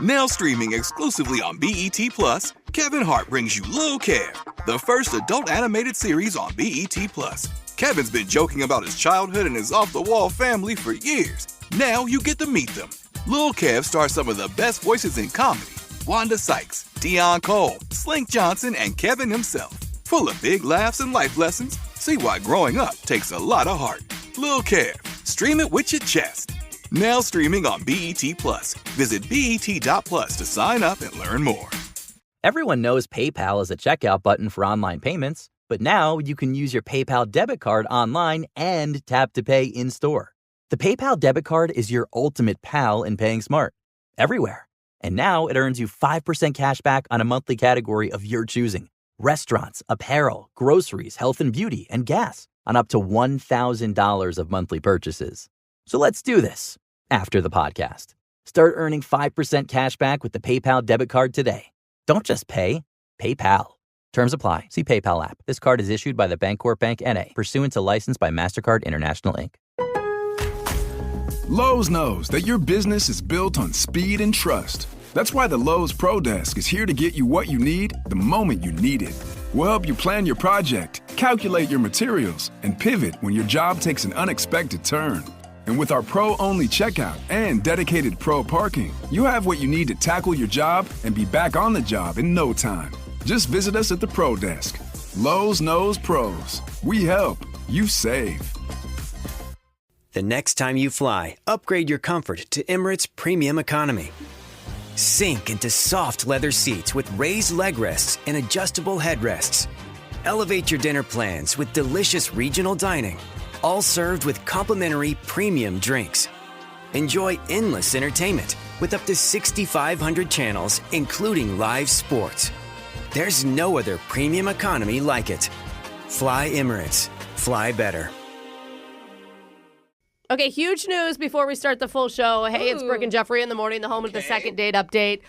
Now streaming exclusively on BET Plus, Kevin Hart brings you Lil' Kev, the first adult animated series on BET Plus. Kevin's been joking about his childhood and his off-the-wall family for years. Now you get to meet them. Lil' Kev stars some of the best voices in comedy. Wanda Sykes, Deion Cole, Slink Johnson, and Kevin himself. Full of big laughs and life lessons. See why growing up takes a lot of heart. Lil' Kev. Stream it with your chest. Now streaming on BET Plus. Visit BET.Plus to sign up and learn more. Everyone knows PayPal is a checkout button for online payments, but now you can use your PayPal debit card online and tap to pay in-store. The PayPal debit card is your ultimate pal in paying smart. Everywhere. And now it earns you 5% cash back on a monthly category of your choosing. Restaurants, apparel, groceries, health and beauty, and gas on up to $1,000 of monthly purchases. So let's do this after the podcast. Start earning 5% cash back with the PayPal debit card today. Don't just pay, PayPal. Terms apply. See PayPal app. This card is issued by the Bancorp Bank N.A., pursuant to license by MasterCard International, Inc. Lowe's knows that your business is built on speed and trust. That's why the Lowe's Pro Desk is here to get you what you need the moment you need it. We'll help you plan your project, calculate your materials, and pivot when your job takes an unexpected turn. And with our pro-only checkout and dedicated pro parking, you have what you need to tackle your job and be back on the job in no time. Just visit us at the Pro Desk. Lowe's knows pros. We help. You save. The next time you fly, upgrade your comfort to Emirates Premium Economy. Sink into soft leather seats with raised leg rests and adjustable headrests. Elevate your dinner plans with delicious regional dining, all served with complimentary premium drinks. Enjoy endless entertainment with up to 6,500 channels, including live sports. There's no other premium economy like it. Fly Emirates. Fly better. Okay, huge news before we start the full show. Hey, it's Brooke and Jeffrey in the morning, the home of the second date update.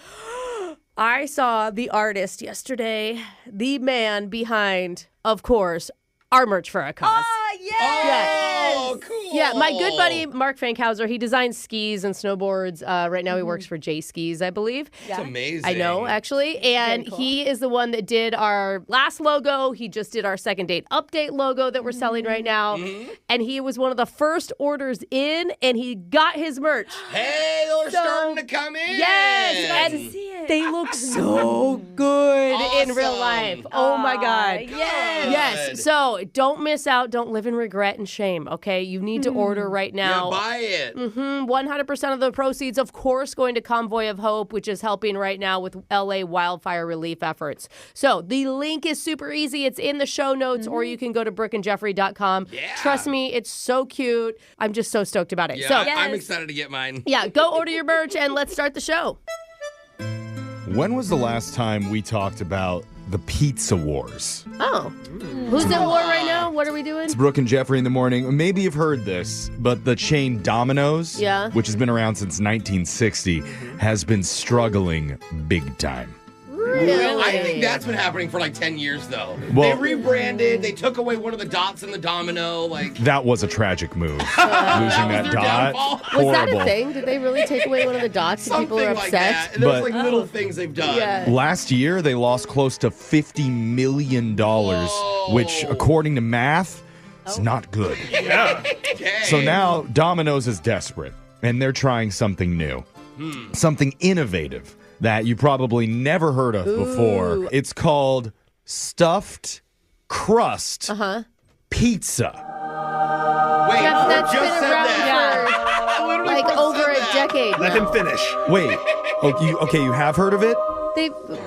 I saw the artist yesterday, the man behind, of course, our merch for a cause. Oh, yes! Oh, cool. Yeah, my good buddy, Mark Fankhauser, he designs skis and snowboards. Right now he works for J Skis, I believe. Yeah. That's amazing. I know, actually. And cool. he is the one that did our last logo. He just did our second date update logo that we're selling right now. Mm-hmm. And he was one of the first orders in, and he got his merch. Hey, they're starting to come in. Yes, and they look so good in real life. Oh my God. Yes. So don't miss out. Don't live in regret and shame, okay? You need to order right now. Yeah, buy it. 100% of the proceeds, of course, going to Convoy of Hope, which is helping right now with LA wildfire relief efforts. So the link is super easy. It's in the show notes, or you can go to brickandjeffrey.com. Yeah. Trust me, it's so cute. I'm just so stoked about it. Yeah, So I'm excited to get mine. yeah, go order your merch and let's start the show. When was the last time we talked about the pizza wars? Oh. Who's at war right now? What are we doing? It's Brooke and Jeffrey in the morning. Maybe you've heard this, but the chain Domino's, which has been around since 1960, has been struggling big time. Really? I think that's been happening for like 10 years, though. Well- they rebranded. They took away one of the dots in the domino. Like That was a tragic move. Losing that their dot. downfall. Was that a Horrible. thing? Did they really take away one of the dots and something people are like upset? that. And there's But- like little things they've done. Yeah. Last year, they lost close to $50 million, which, according to math, is not good. Yeah. Okay. So now Domino's is desperate, and they're trying something new, something innovative that you probably never heard of before. It's called stuffed crust pizza. Wait, Jeff, that's just been said around that. for like over a decade Let now. him finish. Wait, okay, you have heard of it?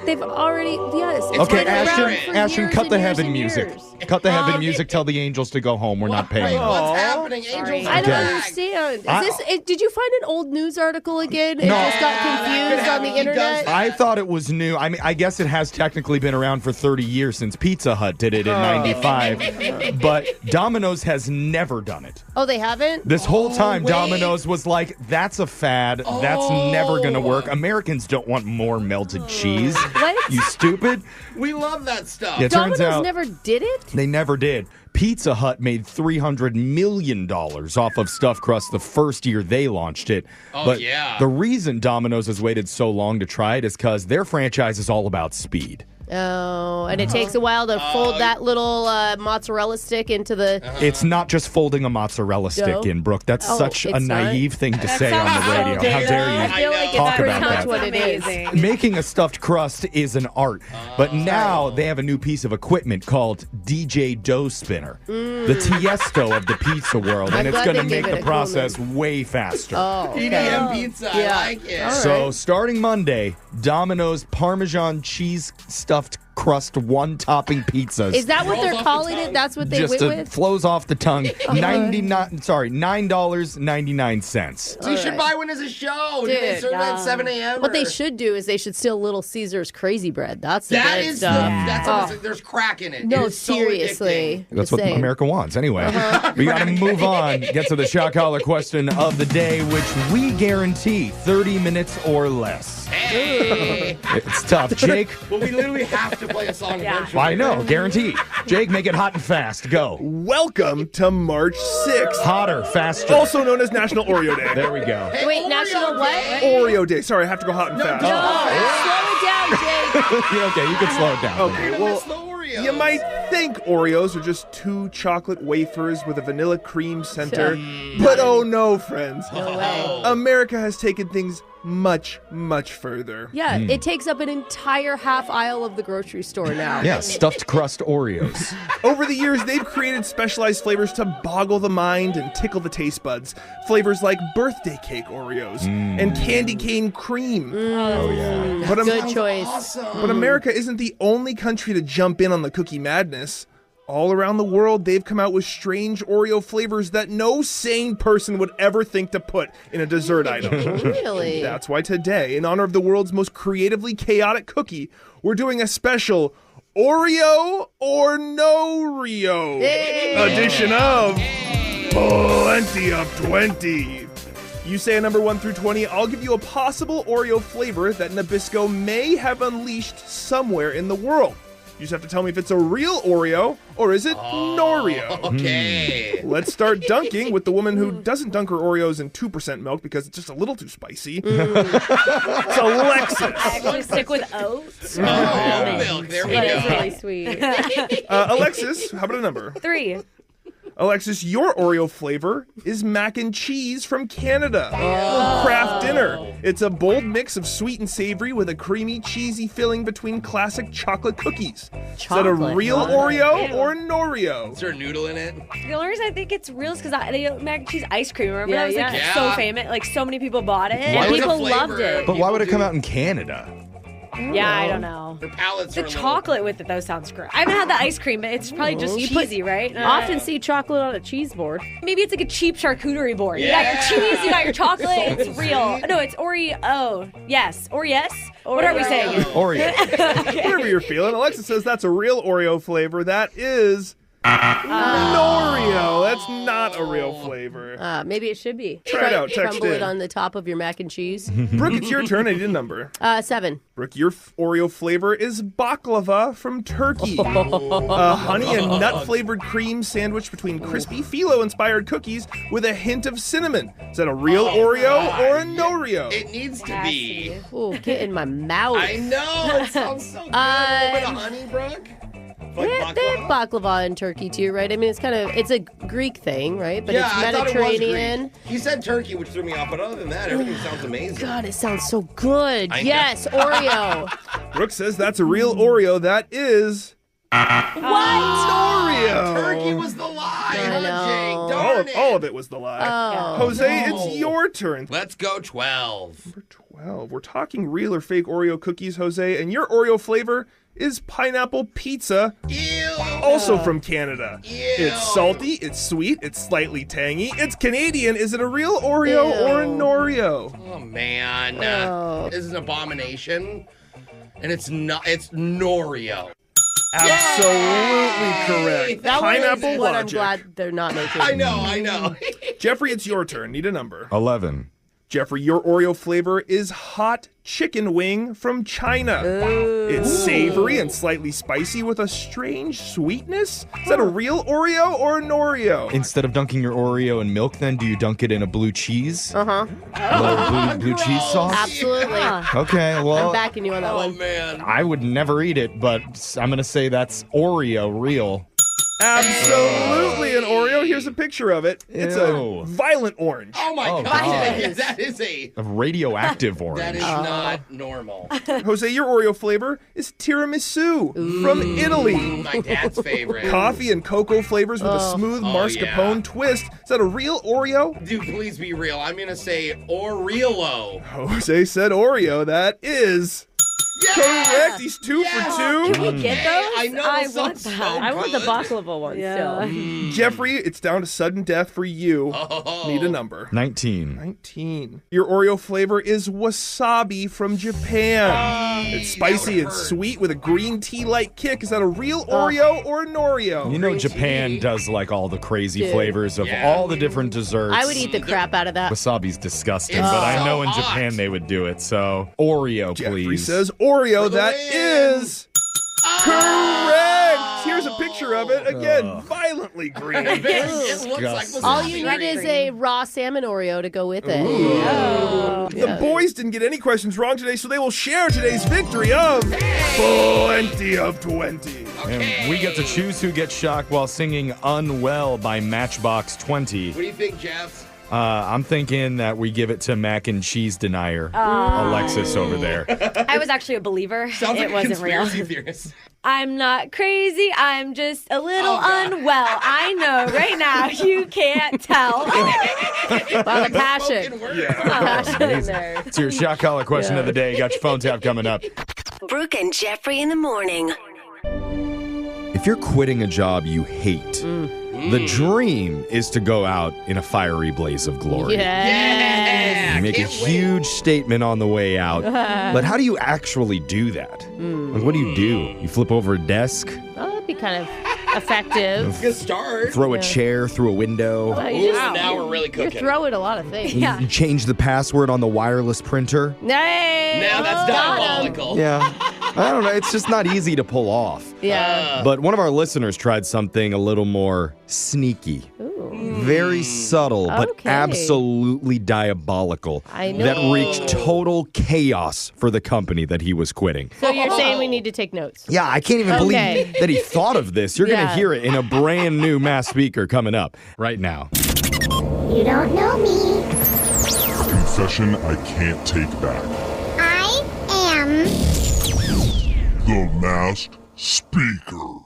They've already, yes. It's Okay, been around Ashton, for Ashton, years cut and the years heaven and music. years. Cut the heaven music. Tell the angels to go home. We're not paying Wait, them. what's happening? Angels I don't Okay. understand. I- Did you find an old news article again? It No. just got Yeah, that confused could on the happen. He does internet? that. I thought it was new. I mean, I guess it has technically been around for 30 years since Pizza Hut did it in 95. But Domino's has never done it. Oh, they haven't? This whole time, wait. Domino's was like, that's a fad. That's never going to work. Americans don't want more melted cheese. What? You stupid. We love that stuff. Yeah, it turns Domino's out never did it? they never did. Pizza Hut made $300 million off of stuffed crust the first year they launched it. Oh, but yeah. the reason Domino's has waited so long to try it is because their franchise is all about speed. Oh, and it takes a while to fold that little mozzarella stick into the... It's not just folding a mozzarella stick in, Brooke. That's such a it's not? naive thing to say on the radio. How dare you I feel like talk it's pretty about much that? what it is. Making a stuffed crust is an art, but now they have a new piece of equipment called DJ Dough Spinner, the Tiesto of the pizza world, and I'm it's glad going to they make gave it the a cool process way faster. Oh, okay. EDM pizza. Yeah. I like it. So starting Monday, Domino's Parmesan cheese stuffed crust one topping pizzas. Is that what Rolls they're off the calling tongue. it? That's what they just went with? flows off the tongue. $9.99. So you should buy one as a show. Do they Dude, serve it at 7 a.m.? What they should do is they should steal Little Caesars Crazy Bread. That's the That good is stuff. that's there's crack in it. No, It is so seriously. That's Just what saying. America wants. Anyway, we got to move on. Get to the shot collar question of the day, which we guarantee 30 minutes or less. Hey. It's tough. Jake, Well, we literally have to play a song eventually. I know, guaranteed. Jake, make it hot and fast. Go. Welcome to March 6th, Hotter, faster. also known as National Oreo Day. There we go. Hey, Wait, Oreo National what? Day. Oreo Day. Sorry, I have to go hot and fast. Slow it down, Jake. You're okay, you can slow it down. Okay, well, That's the Oreos. you might think Oreos are just 2 chocolate wafers with a vanilla cream center, but oh no, friends. No way. America has taken things much, much further. Yeah, it takes up an entire half aisle of the grocery store now. Yeah, stuffed crust Oreos. Over the years, they've created specialized flavors to boggle the mind and tickle the taste buds. Flavors like birthday cake Oreos and candy cane cream. Oh, yeah. But, Good choice. Awesome. but America isn't the only country to jump in on the cookie madness. All around the world, they've come out with strange Oreo flavors that no sane person would ever think to put in a dessert item. Really? That's why today, in honor of the world's most creatively chaotic cookie, we're doing a special Oreo or No Rio edition of Plenty of 20. You say a number 1 through 20, I'll give you a possible Oreo flavor that Nabisco may have unleashed somewhere in the world. You just have to tell me if it's a real Oreo or is it Noreo. Okay. Let's start dunking with the woman who doesn't dunk her Oreos in 2% milk because it's just a little too spicy. It's Alexis. Actually stick with oats. Oh, milk. There we That is go. really sweet. Alexis, how about a number? 3. Alexis, your Oreo flavor is mac and cheese from Canada. Kraft Dinner. It's a bold mix of sweet and savory with a creamy, cheesy filling between classic chocolate cookies. Is that a Chocolate, real huh? Oreo or Noreo? Is there a noodle in it? The only reason I think it's real is because they have mac and cheese ice cream. Remember Yeah, that was like yeah. so famous. Like so many people bought it. Why And would people the flavor- loved it. But why would it come People out in Canada? Yeah, I don't know. Their palates The are a little- chocolate with it though sounds great. I haven't had the ice cream, but it's probably just You put- cheesy, right? Often see chocolate on a cheese board. Maybe it's like a cheap charcuterie board. Yeah. You got your cheese, you got your chocolate. It's real. No, it's Oreo. Yes, or yes. What are we saying? Oreo. Whatever you're feeling. Alexis says that's a real Oreo flavor. That is Noreo. That's not a real flavor. Maybe it should be. Try it out. Text Crumble it in. on the top of your mac and cheese. Brooke, it's your turn. I need a number. 7. Brooke, your Oreo flavor is baklava from Turkey. A honey and nut flavored cream sandwich between crispy phyllo-inspired cookies with a hint of cinnamon. Is that a real Oreo or a Noreo? It needs to be. Ooh, get in my mouth. I know. It sounds so good. A little bit of honey, Brooke. Like They have baklava in Turkey too, right? I mean, it's a Greek thing, right? But Yeah, it's I thought it was Mediterranean. Greek. He said turkey, which threw me off, but other than that, everything sounds amazing. God, it sounds so good. I know. Yes, Oreo. Brooke says that's a real Oreo. That is Noreo. Turkey was the lie, I huh, know. Jake? Darn it. All of it was the lie. Oh. Jose, it's your turn. Let's go 12. Number 12. We're talking real or fake Oreo cookies, Jose, and your Oreo flavor is pineapple pizza, Ew. also from Canada. Ew. It's salty, it's sweet, it's slightly tangy, it's Canadian. Is it a real Oreo or a Noreo? Oh, man. Oh. This is an abomination. And it's not. It's Noreo. Absolutely correct. That one Pineapple is what I'm logic. glad they're not making. I know. Jeffrey, it's your turn. Need a number. 11. Jeffrey, your Oreo flavor is hot chicken wing from China. It's savory and slightly spicy with a strange sweetness. Is that a real Oreo or an Oreo? Instead of dunking your Oreo in milk, then, do you dunk it in a blue cheese? Blue cheese sauce? Absolutely. Okay, well, I'm backing you on that one. Oh, man. I would never eat it, but I'm going to say that's Oreo real. Absolutely an Oreo. Here's a picture of it. It's a Ew. violent orange. Oh, my Oh, God. God. That is a... A radioactive orange. That is not normal. Jose, your Oreo flavor is tiramisu from Italy. My dad's favorite. Coffee and cocoa flavors with a smooth mascarpone twist. Is that a real Oreo? Dude, please be real. I'm going to say Oreo. Jose said Oreo. That is correct. He's 2 for 2. Can we get those? I know. I that want sounds that. so I want the good. baklava one still. Jeffrey, it's down to sudden death for you. Oh. Need a number. 19. 19. Your Oreo flavor is wasabi from Japan. It's spicy and sweet with a green tea-like kick. Is that a real Oreo or an Oreo? You know Japan does like all the crazy flavors of all the different desserts. I would eat the crap out of that. Wasabi's disgusting, It's but I so know in hot. Japan they would do it. So Oreo, Jeffrey please. says Oreo. the That win. is correct. Here's a picture of it. Again, violently green. It looks like Disgusting. All you need is a raw salmon Oreo to go with it. The boys didn't get any questions wrong today, so they will share today's victory of 20 of 20. And we get to choose who gets shocked while singing Unwell by Matchbox 20. What do you think, Jeff? I'm thinking that we give it to Mac and Cheese Denier, Alexis over there. I was actually a believer. Sounds it like a wasn't real. conspiracy theorist. I'm not crazy. I'm just a little unwell. I know right now you can't tell. Wow, the passion. Spoken word. Passion in there. It's your shock collar question of the day. Got your phone tap coming up. Brooke and Jeffrey in the morning. If you're quitting a job you hate, the dream is to go out in a fiery blaze of glory. Yes. You make a huge statement on the way out. But how do you actually do that? Like, what do? You flip over a desk, Oh, that'd be kind of effective. Good start. throw a chair through a window, Ooh, now we're really You're cooking. throwing a lot of things. you change the password on the wireless printer. Hey, Now that's diabolical. Yeah. I don't know. It's just not easy to pull off. Yeah. But one of our listeners tried something a little more sneaky. Very subtle, but Okay. absolutely diabolical. I know. That wreaked total chaos for the company that he was quitting. So you're saying we need to take notes? Yeah, I can't even Okay. believe that he thought of this. You're going Yeah. to hear it in a brand new mass speaker coming up right now. You don't know me. Confession I can't take back. I am The Masked Speaker.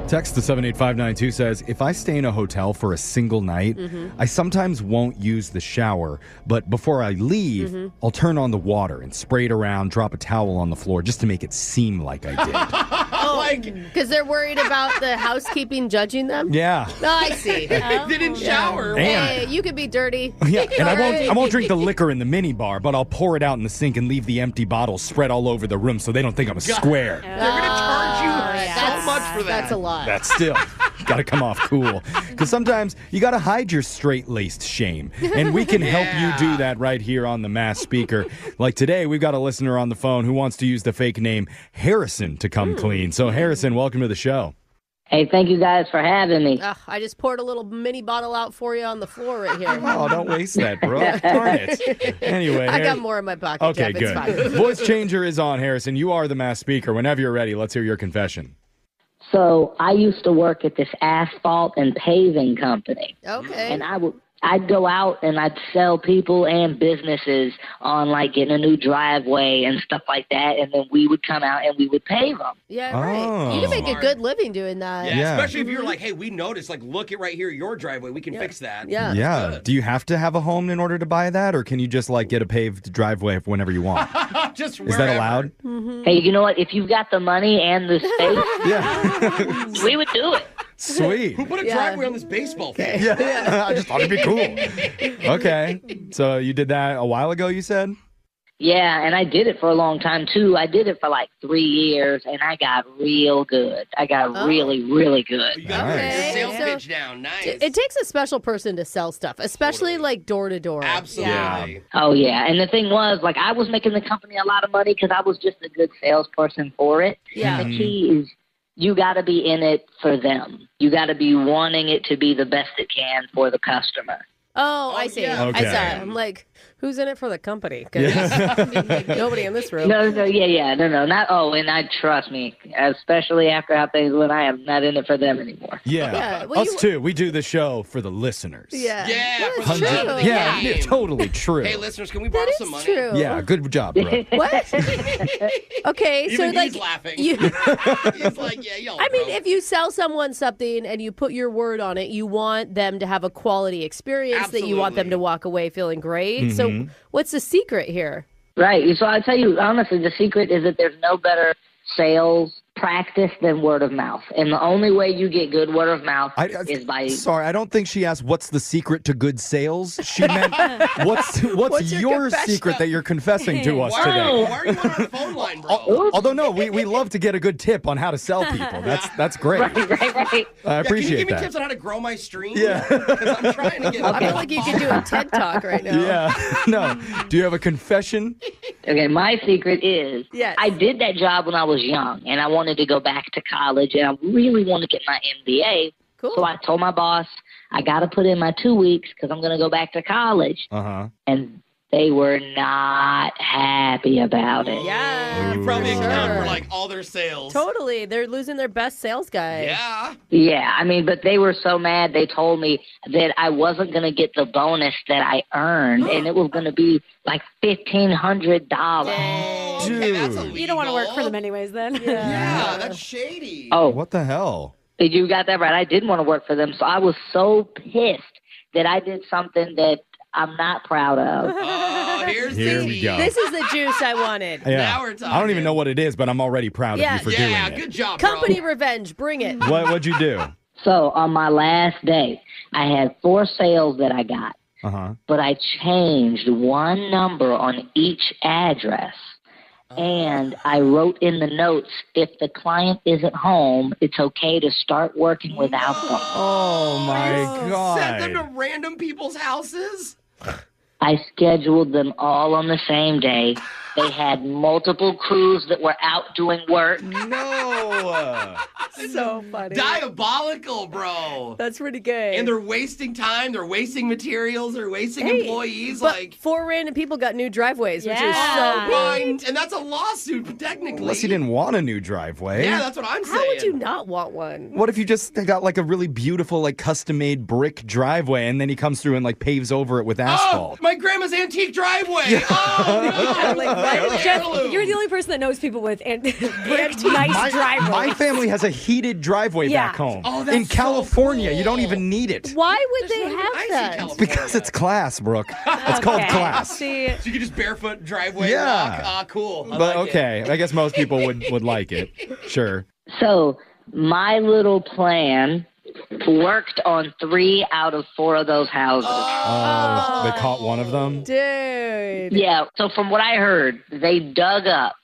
Text to 78592 says, if I stay in a hotel for a single night, I sometimes won't use the shower, but before I leave, I'll turn on the water and spray it around, drop a towel on the floor just to make it seem like I did. Because they're worried about the housekeeping judging them? Yeah. Oh, I see. They didn't shower. Hey, you could be dirty. Yeah, and All right. I won't drink the liquor in the mini bar, but I'll pour it out in the sink and leave the empty bottles spread all over the room so they don't think I'm a square. They're going to charge you That's- so much for that. That's a lot. That's still got to come off cool. Because sometimes you got to hide your straight-laced shame. And we can help you do that right here on the Mass Speaker. Like today, we've got a listener on the phone who wants to use the fake name Harrison to come clean. So Harrison, welcome to the show. Hey, thank you guys for having me. Ugh, I just poured a little mini bottle out for you on the floor right here. Oh, don't waste that, bro. Darn it. Anyway. I got more in my pocket, Okay, Jeff. good. It's fine. Voice changer is on, Harrison. You are the Mass Speaker. Whenever you're ready, let's hear your confession. So I used to work at this asphalt and paving company, Okay. and I'd go out and I'd sell people and businesses on like getting a new driveway and stuff like that, and then we would come out and we would pave them. Yeah, right. You can make a good living doing that. Yeah, especially if you're like, hey, we noticed, like, look at right here, your driveway. We can fix that. Yeah. Yeah. Do you have to have a home in order to buy that, or can you just like get a paved driveway whenever you want? Just Is that allowed? Hey, you know what? If you've got the money and the space, Yeah. we would do it. Sweet. Who put a driveway on this baseball field? Yeah. I just thought it'd be cool. Okay. So you did that a while ago, you said? Yeah, and I did it for a long time, too. I did it for like 3 years, and I got real good. I got really, really good. You got your sales pitch down. Nice. It takes a special person to sell stuff, especially like door to door. Absolutely. Yeah. Oh, yeah. And the thing was, like, I was making the company a lot of money because I was just a good salesperson for it. Yeah. And the key is you got to be in it for them. You got to be wanting it to be the best it can for the customer. Oh, I see. yeah. Okay. I saw it. I'm like, who's in it for the company? Because nobody in this room. No, not. Oh, and I trust me, especially after how things went. I am not in it for them anymore. Yeah. Well, Us too. We do the show for the listeners. Yeah. Yeah, for That's the true. love of the Yeah, game. totally true. Hey, listeners, can we borrow That some is money? true. Yeah, good job, bro. What? Okay, so Even like, he's laughing. you, He's like, yeah, yo, I mean, bro. if you sell someone something and you put your word on it, you want them to have a quality experience that you want them to Absolutely. walk away feeling great. So what's the secret here? Right. So I'll tell you, honestly, the secret is that there's no better sales practice than word of mouth. And the only way you get good word of mouth is by... Sorry, I don't think she asked what's the secret to good sales. She meant what's your secret that you're confessing to us today? Why are you on our phone line, bro? Although no, we love to get a good tip on how to sell people. That's great. Right. I appreciate Can you give me that. tips on how to grow my stream? Yeah. Because I'm trying to get I feel like you could do a TED Talk right now. Yeah. No. Do you have a confession? Okay, my secret is Yes. I did that job when I was young, and I wanted to go back to college, and I really wanted to get my MBA. Cool. So I told my boss, I got to put in my 2 weeks because I'm going to go back to college. Uh-huh. And they were not happy about it. Yeah. You probably account Sure. for like all their sales. Totally. They're losing their best sales guy. Yeah. Yeah, I mean, but they were so mad. They told me that I wasn't going to get the bonus that I earned, and it was going to be like $1,500. Oh, okay, that's illegal. You don't want to work for them anyways, then. Yeah, that's shady. Oh, What the hell? you got that right. I didn't want to work for them, so I was so pissed that I did something that I'm not proud of. Oh, here's Here the we tea. go. This is the juice I wanted. Yeah. Now we're talking. I don't even know what it is, but I'm already proud Yeah. of you for Yeah, doing good it. job, bro. Company revenge. Bring it. What'd you do? So on my last day, I had 4 sales that I got, Uh-huh. but I changed one number on each address. And I wrote in the notes, if the client isn't home, it's okay to start working without them. Oh my God. Sent them to random people's houses? I scheduled them all on the same day. They had multiple crews that were out doing work. No. So funny. Diabolical, bro. That's pretty good. And they're wasting time, they're wasting materials, they're wasting employees. But Like, 4 random people got new driveways, which is Yeah. so fine. And that's a lawsuit, technically. Unless you didn't want a new driveway. Yeah, that's what I'm saying. How would you not want one? What if you just got like a really beautiful, like custom-made brick driveway, and then he comes through and like paves over it with Oh, asphalt? my grandma's antique driveway. Oh, no. Jeff, you're the only person that knows people with bricked nice driveways. My family has a heated driveway Yeah. back home. Oh, that's in California, so you don't cool. even need it. Why would they There's no have ice in that? California. Because it's class, Brooke. It's called Okay. class. See, So you can just barefoot driveway Yeah. walk. Ah, cool. I But like it. okay, I guess most people would like it. Sure. So my little plan worked on 3 out of 4 of those houses. Oh, they caught one of them. Dude. Yeah, so from what I heard, they dug up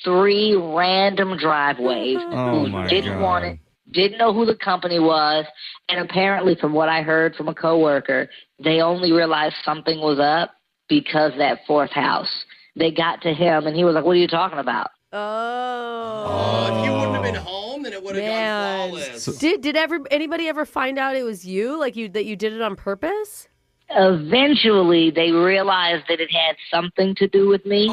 3 random driveways Oh who my didn't God. want it, didn't know who the company was, and apparently from what I heard from a coworker, they only realized something was up because that 4th house. They got to him and he was like, "What are you talking about?" Oh. If you wouldn't have been home, then it would have Man. gone flawless. Did anybody ever find out it was you? Like that you did it on purpose? Eventually, they realized that it had something to do with me,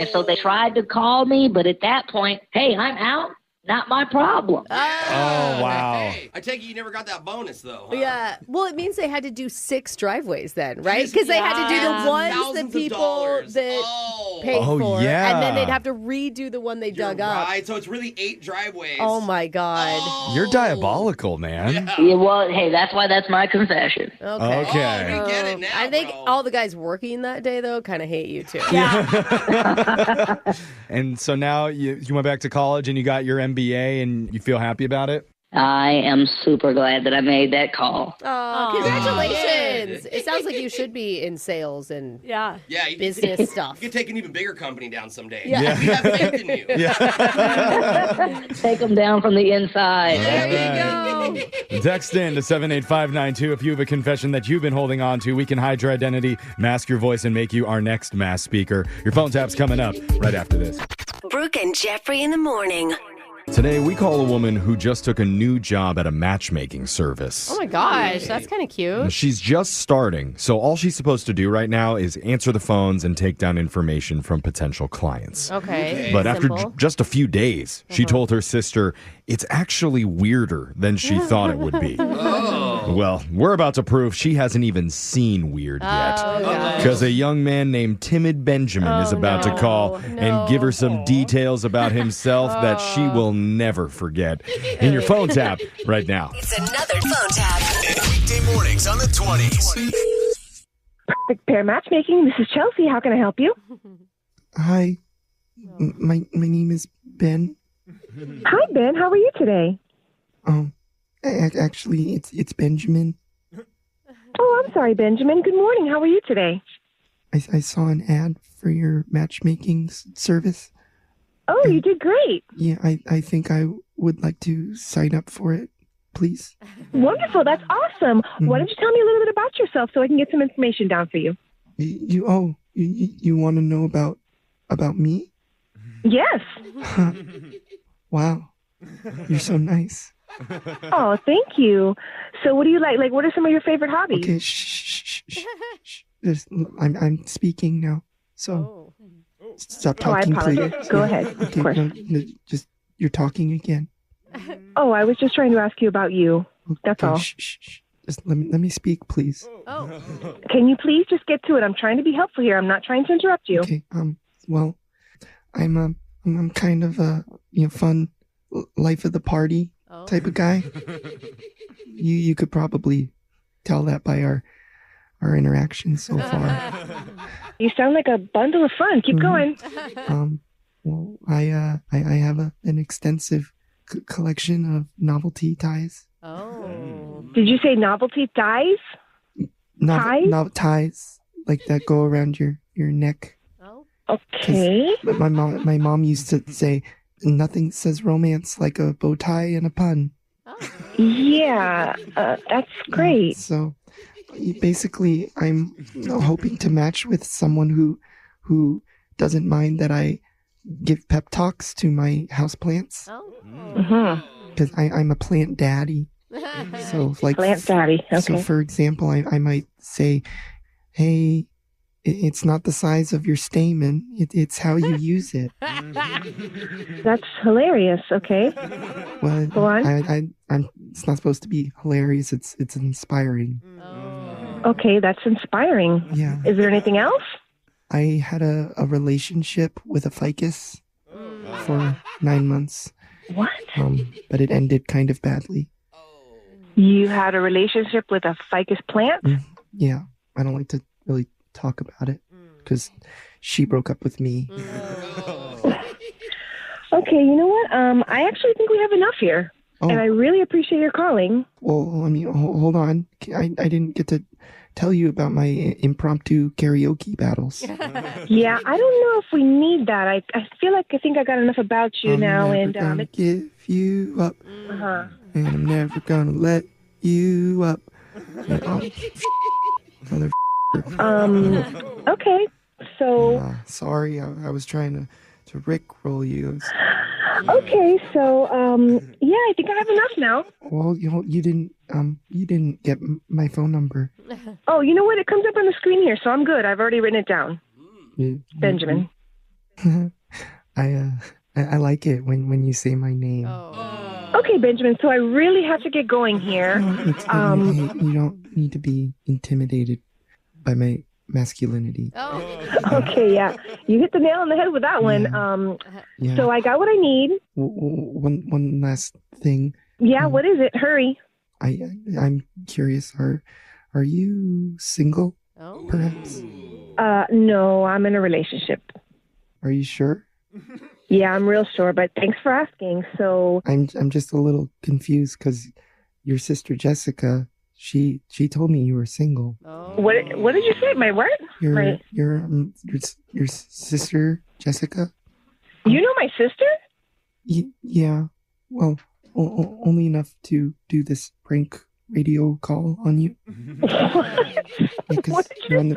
and so they tried to call me, but at that point, hey, I'm out. Not my problem. Oh, wow. Hey, I take it you never got that bonus, though. Huh? Yeah. Well, it means they had to do 6 driveways then, right? Because they had to do Yeah. the ones Thousands that of people dollars. that Oh. paid Oh, for, yeah. and then they'd have to redo the one they You're dug up. right. So it's really 8 driveways. Oh my God. Oh. You're diabolical, man. Yeah, well, hey, that's why that's my confession. Okay. Okay. Oh, we get it now, I think bro. all the guys working that day though kind of hate you too. And so now you went back to college and you got your MBA and you feel happy about it? I am super glad that I made that call. Oh, congratulations. It sounds like you should be in sales and business stuff. You could take an even bigger company down someday. Yeah. We have faith in you. Take them down from the inside. There you go. Text in to 78592 if you have a confession that you've been holding on to. We can hide your identity, mask your voice, and make you our next mass speaker. Your phone tap's coming up right after this. Brooke and Jeffrey in the morning. Today, we call a woman who just took a new job at a matchmaking service. Oh my gosh, that's kind of cute. She's just starting, so all she's supposed to do right now is answer the phones and take down information from potential clients. Okay. But after Simple. just a few days, she told her sister it's actually weirder than she thought it would be. Well, we're about to prove she hasn't even seen weird yet. Because a young man named Timid Benjamin is about to call and give her some details about himself that she will never forget. In your phone tap right now. It's another phone tap. Weekday mornings on the 20s. Perfect Pair Matchmaking. This is Chelsea. How can I help you? Hi. My name is Ben. Hi, Ben. How are you today? Actually, it's Benjamin. Oh, I'm sorry, Benjamin. Good morning. How are you today? I saw an ad for your matchmaking service. Oh, you did great. Yeah, I think I would like to sign up for it, please. Wonderful. That's awesome. Why don't you tell me a little bit about yourself so I can get some information down for you? You want to know about me? Yes. Wow. You're so nice. Oh, thank you. So what do you like? Like, what are some of your favorite hobbies? Okay, shh. I'm speaking now, so stop talking, I apologize. please. Go ahead. Okay, Of course. no, just you're talking again. Oh, I was just trying to ask you about you. That's Okay, all. Shh. Just let me speak, please. Can you please just get to it? I'm trying to be helpful here. I'm not trying to interrupt you. Okay. Well, I'm kind of a fun life of the party type of guy. You could probably tell that by our interactions so far. You sound like a bundle of fun. Keep going. Well, I have an extensive collection of novelty ties. Did you say novelty ties? Ties? Ties like that go around your neck. Okay. But my mom used to say nothing says romance like a bow tie and a pun. Yeah, that's great. So basically, I'm hoping to match with someone who doesn't mind that I give pep talks to my houseplants. Because I'm a plant daddy. So like plant daddy. Okay. So for example, I might say, "Hey, it's not the size of your stamen; it's how you use it." That's hilarious. Okay. Well, Go on. I'm. It's not supposed to be hilarious. It's inspiring. Okay, that's inspiring. Yeah. Is there anything else? I had a relationship with a ficus for 9 months. What? But it ended kind of badly. You had a relationship with a ficus plant? Yeah, I don't like to really talk about it because she broke up with me. Okay, you know what? I actually think we have enough here. Oh. And I really appreciate your calling. Well, I mean, hold on. I didn't get to tell you about my impromptu karaoke battles. Yeah, I don't know if we need that. I feel like I think I got enough about you now. I'm And never gonna it's... give you up. Uh-huh. And I'm never gonna let you up. Mother. Okay. So. Sorry, I was trying to rickroll you. Okay, so yeah, I think I have enough now. Well, you didn't get my phone number. Oh, you know what? It comes up on the screen here, so I'm good. I've already written it down. Benjamin. I like it when you say my name. Okay, Benjamin. So I really have to get going here. You don't need to be intimidated by my masculinity. Okay, yeah. You hit the nail on the head with that one. Yeah. So I got what I need. One last thing. Yeah, what is it? Hurry. I'm curious. Are you single? Perhaps. No, I'm in a relationship. Are you sure? Yeah, I'm real sure, but thanks for asking. So I'm just a little confused because your sister Jessica, she told me you were single. what did you say? My what? Your sister Jessica? You know my sister? Yeah. Well, only enough to do this prank radio call on you. Because you're on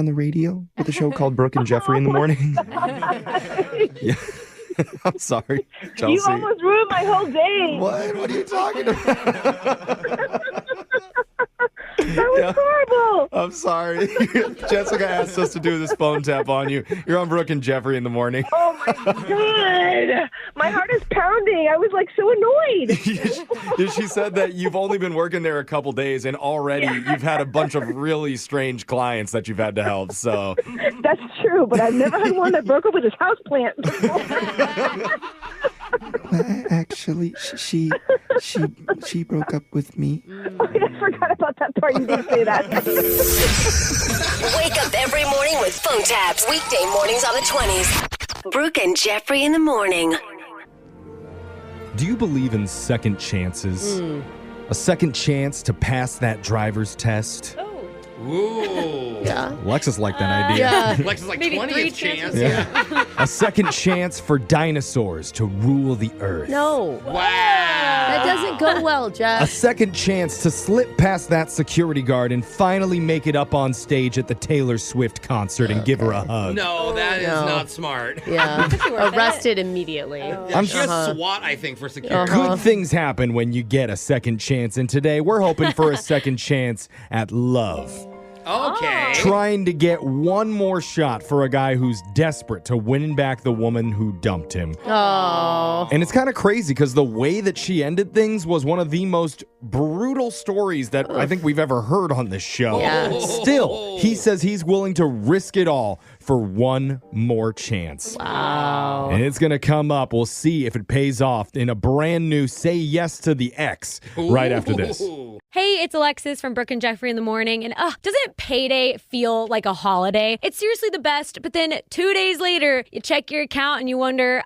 the radio with a show called Brooke and Jeffrey in the Morning. Yeah. I'm sorry, Chelsea. You almost ruined my whole day. What are you talking about? That was horrible. I'm sorry. Jessica asked us to do this phone tap on you. You're on Brooke and Jeffrey in the Morning. Oh my God. My heart is pounding. I was like so annoyed. She said that you've only been working there a couple days and already you've had a bunch of really strange clients that you've had to help. So that's true, but I've never had one that broke up with his houseplant before. Actually, she broke up with me. Okay, I forgot about that part. You didn't say that. Wake up every morning with phone taps. Weekday mornings on the 20s. Brooke and Jeffrey in the Morning. do you believe in second chances? A second chance to pass that driver's test? Ooh. Yeah. Alexis liked that idea. Yeah. Alexis like Maybe 20th chance. Yeah. A second chance for dinosaurs to rule the earth. No. Wow. That doesn't go well, A Jeff. second chance to slip past that security guard and finally make it up on stage at the Taylor Swift concert and give her a hug. No, that is No. not smart. Yeah. Arrested immediately. Yeah, she has SWAT, I think, for security. Good things happen when you get a second chance, and today we're hoping for a second chance at love. Okay. Trying to get one more shot for a guy who's desperate to win back the woman who dumped him. Oh. And it's kind of crazy because the way that she ended things was one of the most brutal stories that I think we've ever heard on this show. Yeah. Still, he says he's willing to risk it all for one more chance. Wow. And it's going to come up. We'll see if it pays off in a brand new Say Yes to the Ex right after this. Hey, it's Alexis from Brooke and Jeffrey in the Morning. And doesn't payday feel like a holiday? It's seriously the best, but then 2 days later, you check your account and you wonder,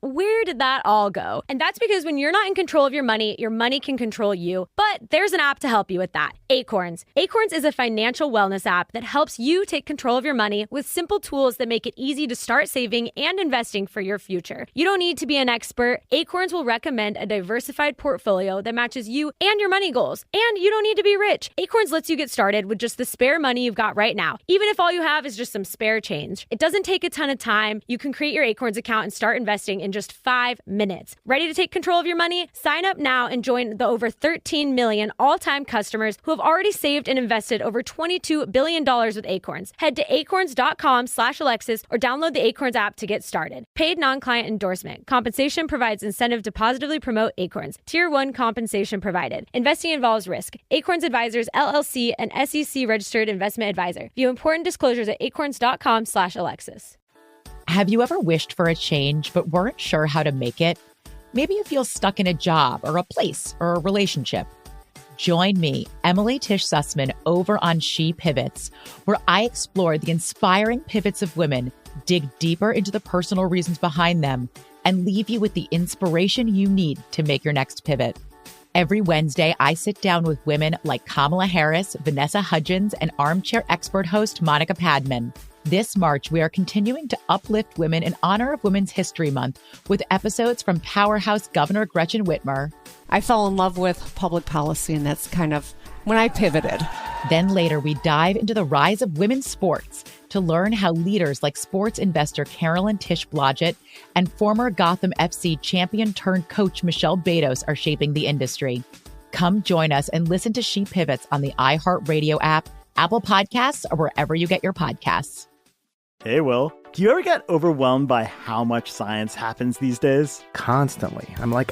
where did that all go? And that's because when you're not in control of your money can control you. But there's an app to help you with that. Acorns. Acorns is a financial wellness app that helps you take control of your money with simple tools that make it easy to start saving and investing for your future. You don't need to be an expert. Acorns will recommend a diversified portfolio that matches you and your money goals. And you don't need to be rich. Acorns lets you get started with just the spare money you've got right now, even if all you have is just some spare change. It doesn't take a ton of time. You can create your Acorns account and start investing in just 5 minutes. Ready to take control of your money? Sign up now and join the over 13 million all-time customers who have already saved and invested over $22 billion with Acorns. Head to acorns.com/Alexis or download the Acorns app to get started. Paid non-client endorsement. Compensation provides incentive to positively promote Acorns. Tier 1 compensation provided. Investing involves risk. Acorns Advisors, LLC, an SEC registered investment advisor. View important disclosures at acorns.com/Alexis. Have you ever wished for a change but weren't sure how to make it? Maybe you feel stuck in a job or a place or a relationship. Join me, Emily Tish Sussman, over on She Pivots, where I explore the inspiring pivots of women, dig deeper into the personal reasons behind them, and leave you with the inspiration you need to make your next pivot. Every Wednesday, I sit down with women like Kamala Harris, Vanessa Hudgens, and armchair expert host Monica Padman. This March, we are continuing to uplift women in honor of Women's History Month with episodes from powerhouse Governor Gretchen Whitmer. I fell in love with public policy, and that's kind of when I pivoted. Then later, we dive into the rise of women's sports to learn how leaders like sports investor Carolyn Tish Blodgett and former Gotham FC champion turned coach Michelle Betos are shaping the industry. Come join us and listen to She Pivots on the iHeartRadio app, Apple Podcasts, or wherever you get your podcasts. Hey, Will, do you ever get overwhelmed by how much science happens these days? Constantly. I'm like,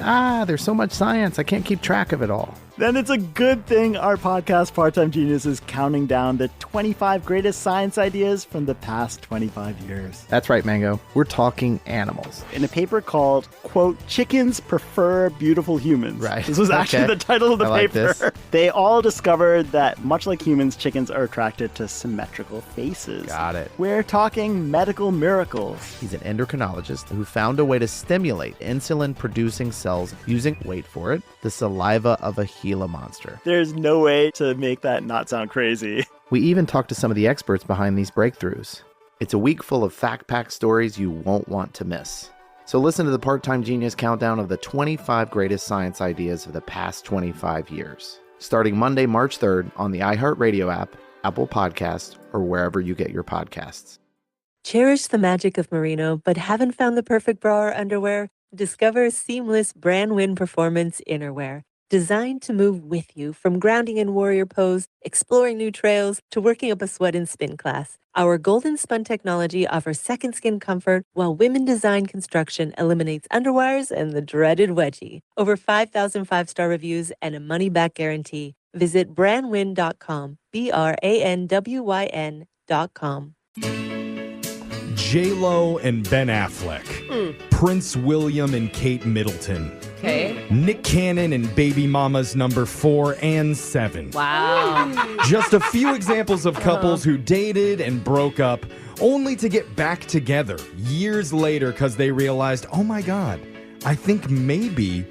there's so much science, I can't keep track of it all. then it's a good thing our podcast, Part-Time Genius, is counting down the 25 greatest science ideas from the past 25 years. That's right, Mango. We're talking animals. In a paper called, quote, Chickens Prefer Beautiful Humans. Right. This was actually the title of the paper. They all discovered that, much like humans, chickens are attracted to symmetrical faces. Got it. We're talking medical miracles. He's an endocrinologist who found a way to stimulate insulin-producing cells using, wait for it, the saliva of a Gila monster. There's no way to make that not sound crazy. We even talked to some of the experts behind these breakthroughs. It's a week full of fact-packed stories you won't want to miss. So listen to the Part-Time Genius countdown of the 25 greatest science ideas of the past 25 years. Starting Monday, March 3rd on the iHeartRadio app, Apple Podcasts, or wherever you get your podcasts. Cherish the magic of Merino, but haven't found the perfect bra or underwear? Discover seamless Brand Win Performance Innerwear. Designed to move with you from grounding in warrior pose, exploring new trails, to working up a sweat in spin class. Our golden spun technology offers second skin comfort, while women design construction eliminates underwires and the dreaded wedgie. Over 5,000 five-star reviews and a money-back guarantee. Visit brandwin.com, BRANWYN.com. J-Lo and Ben Affleck. Prince William and Kate Middleton. Okay. Nick Cannon and baby mamas number 4 and 7. Wow. Just a few examples of couples who dated and broke up only to get back together years later because they realized, oh my God, I think maybe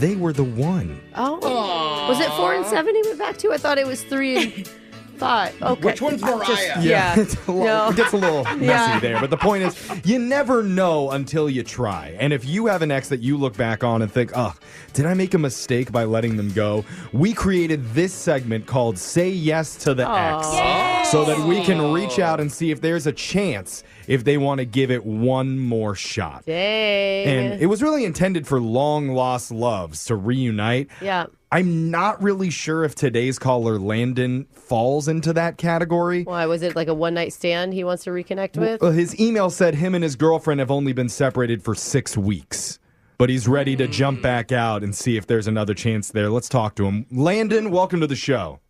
they were the one. Oh. Aww. Was it 4 and 7 he went back to? I thought it was 3 and 5. Okay. Which one's Mariah? Yeah. It gets a little messy there. But the point is, you never know until you try. And if you have an ex that you look back on and think, oh, did I make a mistake by letting them go? We created this segment called Say Yes to the Ex. Yay! So that we can reach out and see if there's a chance if they want to give it one more shot. Dang. And it was really intended for long-lost loves to reunite. Yeah. I'm not really sure if today's caller, Landon, falls into that category. Why? Was it like a one-night stand he wants to reconnect with? Well, his email said him and his girlfriend have only been separated for 6 weeks. But he's ready to jump back out and see if there's another chance there. Let's talk to him. Landon, welcome to the show.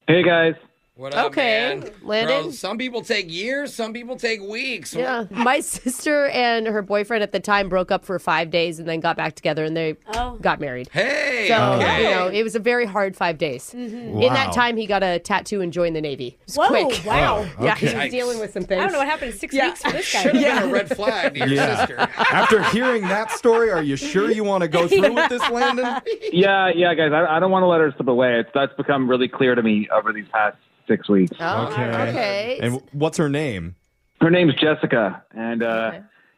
Hey, guys. What up, man? Landon? Bro, some people take years, some people take weeks. Yeah. My sister and her boyfriend at the time broke up for 5 days and then got back together and they got married. Hey! So, okay. you know, it was a very hard 5 days. Mm-hmm. In that time, he got a tattoo and joined the Navy. It was quick. Wow. Oh, Yeah, he okay. was dealing with some things. I don't know what happened in 6 weeks for this guy. Should have been a red flag to your sister. After hearing that story, are you sure you want to go through with this, Landon? Yeah, guys. I don't want to let her slip away. That's become really clear to me over these past 6 weeks. Oh, okay. And what's her name? Her name's Jessica, and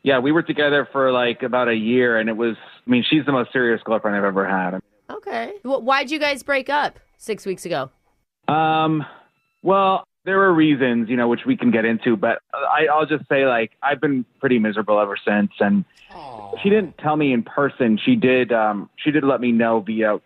yeah, we were together for like about a year, and she's the most serious girlfriend I've ever had. Okay. Why'd you guys break up 6 weeks ago? Well, there were reasons, which we can get into, but I'll just say, like, I've been pretty miserable ever since, and she didn't tell me in person. She did let me know via,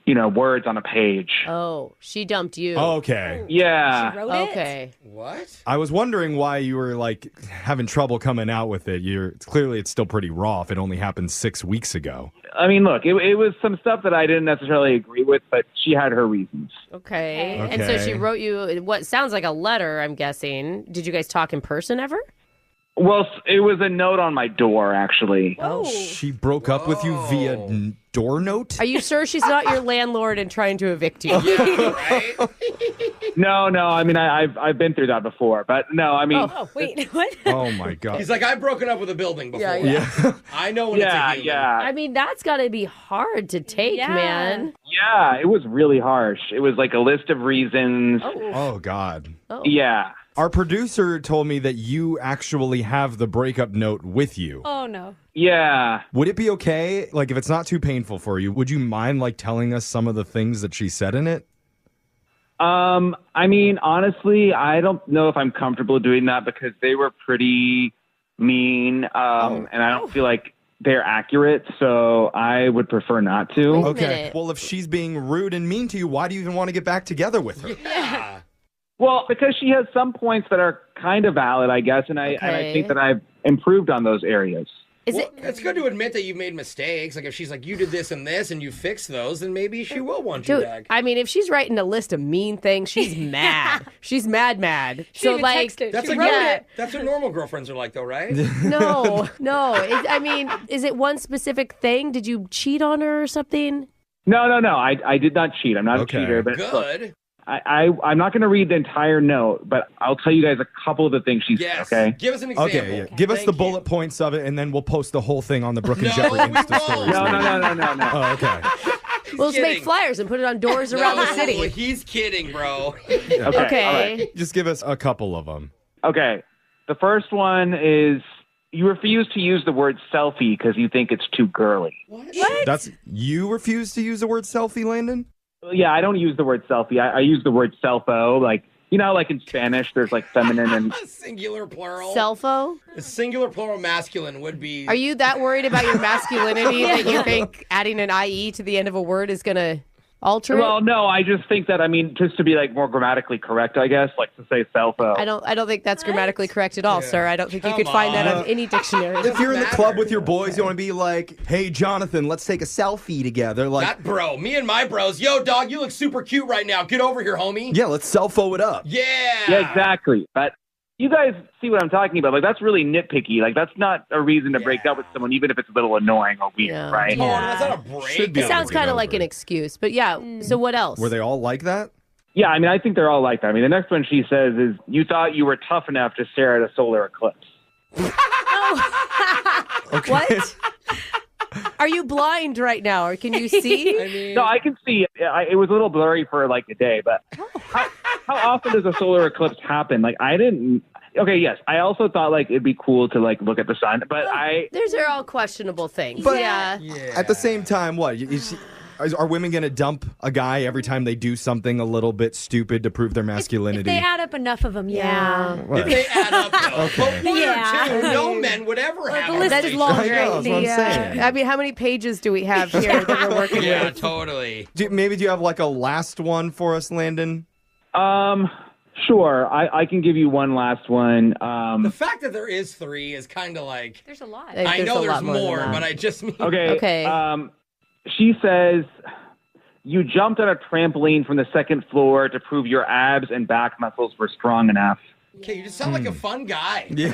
words on a page. Oh, she dumped you. Oh, okay. Yeah. She wrote it? Okay. What? I was wondering why you were, like, having trouble coming out with it. Clearly, it's still pretty raw if it only happened 6 weeks ago. I mean, look, it was some stuff that I didn't necessarily agree with, but she had her reasons. Okay. And so she wrote you what sounds like a letter, I'm guessing. Did you guys talk in person ever? Well, it was a note on my door, actually. Oh. She broke up with you via door note? Are you sure she's not your landlord and trying to evict you? Yeah, right? No. I mean, I've been through that before, but no. I mean, Oh, wait, what? Oh, my God. He's like, I've broken up with a building before. Yeah. I know when it's a human. yeah. I mean, that's got to be hard to take, man. Yeah, it was really harsh. It was like a list of reasons. Oh, God. Oh. Yeah. Our producer told me that you actually have the breakup note with you. Oh, no. Yeah. Would it be okay, like, if it's not too painful for you, would you mind, like, telling us some of the things that she said in it? I mean, honestly, I don't know if I'm comfortable doing that because they were pretty mean, and I don't feel like they're accurate, so I would prefer not to. Okay. Well, if she's being rude and mean to you, why do you even want to get back together with her? Yeah. Well, because she has some points that are kind of valid, I guess, and I think that I've improved on those areas. It's good to admit that you've made mistakes. Like if she's like, you did this and this, and you fixed those, then maybe she will want you back. I mean, if she's writing a list of mean things, she's mad. She's mad. She even like, texted. That's what normal girlfriends are like, though, right? No. I mean, is it one specific thing? Did you cheat on her or something? No. I did not cheat. I'm not a cheater. But good. Look, I'm not going to read the entire note, but I'll tell you guys a couple of the things she said, okay? Give us an example. Okay, yeah. Give us the bullet points of it, and then we'll post the whole thing on the Brooke and Jeffrey Insta stories. No. Oh, okay. We'll just make flyers and put it on doors around the city. He's kidding, bro. Okay. All right. Just give us a couple of them. Okay. The first one is you refuse to use the word selfie because you think it's too girly. What? You refuse to use the word selfie, Landon? Yeah, I don't use the word selfie. I use the word selfo. Like, you know, like in Spanish, there's like feminine and... Singular, plural. Selfo? Singular, plural, masculine would be... Are you that worried about your masculinity that you think adding an IE to the end of a word is going to alter it? Well, no, I just think that, I mean, just to be like more grammatically correct, I guess, like to say selfo. I don't think that's grammatically correct at all, sir. I don't think you could find that on any dictionary. If you're in the club with your boys, you want to be like, hey, Jonathan, let's take a selfie together. Like, Not bro. Me and my bros. Yo, dog, you look super cute right now. Get over here, homie. yeah, let's selfo it up. Yeah. Yeah, exactly. But you guys see what I'm talking about. Like, that's really nitpicky. Like, that's not a reason to break up with someone, even if it's a little annoying or weird, right? Oh, that's not a break. It sounds kind of like an excuse, but yeah. So what else? Were they all like that? Yeah, I mean, I think they're all like that. I mean, the next one she says is, you thought you were tough enough to stare at a solar eclipse. What? Are you blind right now, or can you see? No, I can see. It was a little blurry for like a day, but how often does a solar eclipse happen? Like, I didn't. Okay, yes. I also thought like it'd be cool to like look at the sun, but Those are all questionable things. But yeah. At the same time, what? Are women going to dump a guy every time they do something a little bit stupid to prove their masculinity? If they add up enough of them, yeah. If they add up, though. Okay. But one Yeah. or two, no men would ever have the list a is long. I know, that's what I'm saying. I mean, how many pages do we have here that we're working Yeah, with? totally. Maybe do you have like a last one for us, Landon? Sure. I can give you one last one. The fact that there is 3 is kind of like... There's a lot. I know a there's lot more than more, that. but I just mean... Okay. She says, you jumped on a trampoline from the second floor to prove your abs and back muscles were strong enough. Okay, you just sound like a fun guy. Yeah.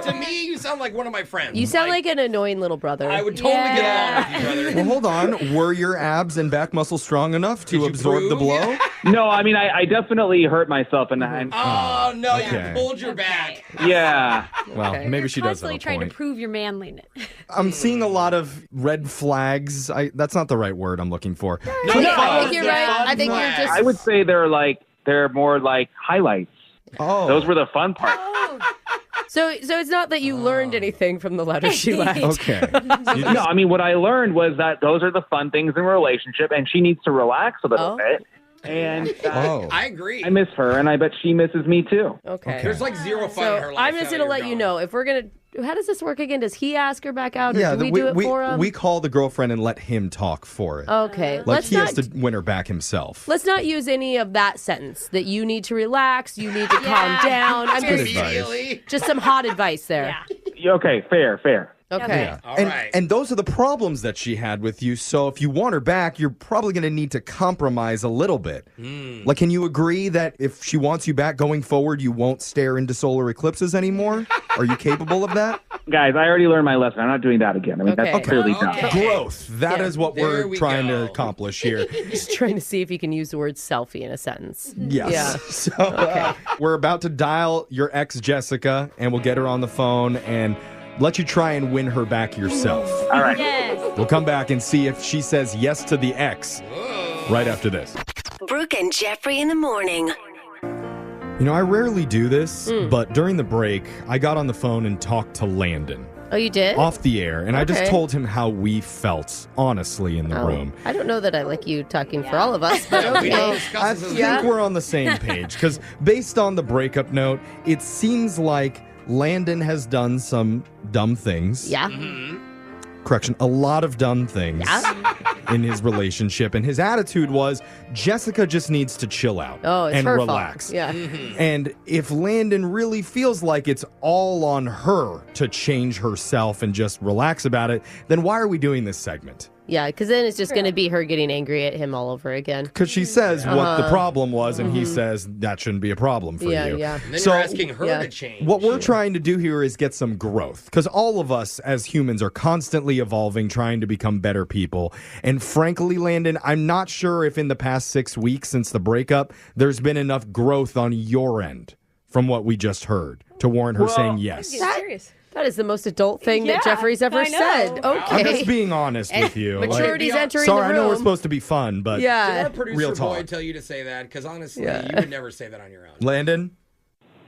To me, you sound like one of my friends. You sound like an annoying little brother. I would totally get along with you, brother. Well, hold on. Were your abs and back muscles strong enough to absorb the blow? No, I mean, I definitely hurt myself. And Oh, no, Okay. you pulled your back. yeah. Well, maybe she does have Constantly a trying point. to prove your manliness. I'm seeing a lot of red flags. That's not the right word I'm looking for. I think you're right. I think you're just... I would say they're more like highlights. Oh. Those were the fun parts. So it's not that you learned anything from the letter she left. Okay. No, I mean, what I learned was that those are the fun things in a relationship, and she needs to relax a little bit. And I agree. I miss her, and I bet she misses me too. Okay. There's like zero fun in her life. I'm just going to let you know, if we're going to... How does this work again? Does he ask her back out, or Yeah, do we do it for him? we call the girlfriend and let him talk for it. Okay. Like he has to win her back himself. Let's not use any of that sentence, that you need to relax, you need to calm down. I'm Good just, advice. just some hot advice there. Okay, fair. Okay. Yeah. All and, right. and those are the problems that she had with you. So if you want her back, you're probably going to need to compromise a little bit. Like, can you agree that if she wants you back going forward, you won't stare into solar eclipses anymore? Are you capable of that? Guys, I already learned my lesson. I'm not doing that again. I mean, that's clearly done. Growth. That is what There we're we trying go. to accomplish here. Just trying to see if you can use the word selfie in a sentence. Yes. Yeah. So we're about to dial your ex, Jessica, and we'll get her on the phone and let you try and win her back yourself. All right. Yes. We'll come back and see if she says yes to the ex right after this. Brooke and Jeffrey in the morning. You know, I rarely do this, but during the break, I got on the phone and talked to Landon. Oh, you did? Off the air, and I just Okay. told him how we felt, honestly, in the room. I don't know that I like you talking for all of us, but We don't okay. discuss I this as think we're on the same page, because based on the breakup note, it seems like Landon has done some dumb things. Yeah. correction, a lot of done things in his relationship. And his attitude was, Jessica just needs to chill out it's and her relax. fault. Yeah. And if Landon really feels like it's all on her to change herself and just relax about it, then why are we doing this segment? Yeah, because then it's just going to be her getting angry at him all over again. Because she says what the problem was, and he says that shouldn't be a problem for you. Yeah. And then you're asking her to change. What we're trying to do here is get some growth, because all of us as humans are constantly evolving, trying to become better people. And frankly, Landon, I'm not sure if in the past 6 weeks since the breakup, there's been enough growth on your end from what we just heard to warrant her saying yes. That is the most adult thing that Jeffrey's ever said. Okay. I'm just being honest with you. Maturity's entering sorry, the room. I know we're supposed to be fun, but Did our producer real boy talk. tell you to say that? Because honestly, you would never say that on your own. Landon?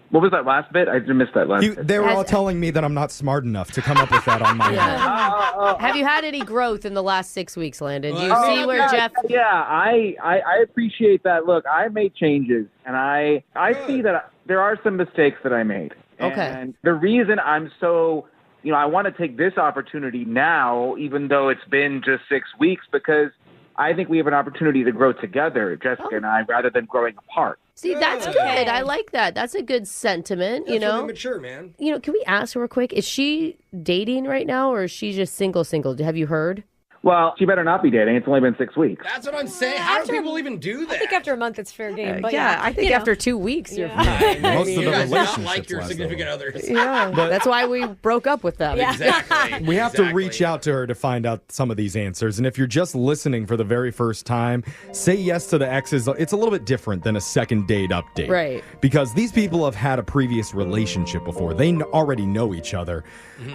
What was that last bit? I missed that last bit. They were all telling me that I'm not smart enough to come up with that on my own. Have you had any growth in the last 6 weeks, Landon? Do you see where Jeff... Yeah, I appreciate that. Look, I made changes, and I see that there are some mistakes that I made. Okay. And the reason I'm so... I want to take this opportunity now, even though it's been just 6 weeks, because I think we have an opportunity to grow together, Jessica and I, rather than growing apart. See, that's good. I like that. That's a good sentiment, That's really mature, man. Can we ask her real quick? Is she dating right now, or is she just single? Have you heard? Well, she better not be dating. It's only been 6 weeks. That's what I'm saying. How do people even do that? I think after a month it's fair game. But I think after 2 weeks you're fine. Most of the You guys not relationships like your last significant others. Yeah, that's why we broke up with them. Exactly. We have to reach out to her to find out some of these answers. And if you're just listening for the very first time, say yes to the exes. It's a little bit different than a second date update. Right. Because these people have had a previous relationship before. They already know each other.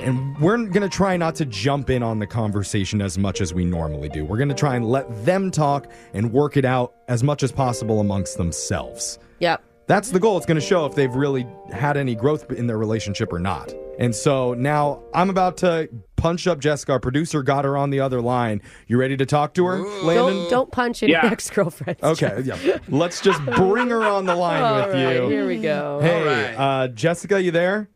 And we're going to try not to jump in on the conversation as much as we normally do. We're going to try and let them talk and work it out as much as possible amongst themselves. Yep. That's the goal. It's going to show if they've really had any growth in their relationship or not. And so now I'm about to punch up Jessica. Our producer got her on the other line. You ready to talk to her, Landon? Don't punch any ex-girlfriends. Okay, yeah. Let's just bring her on the line All with right, you. here we go. Hey, Jessica, you there?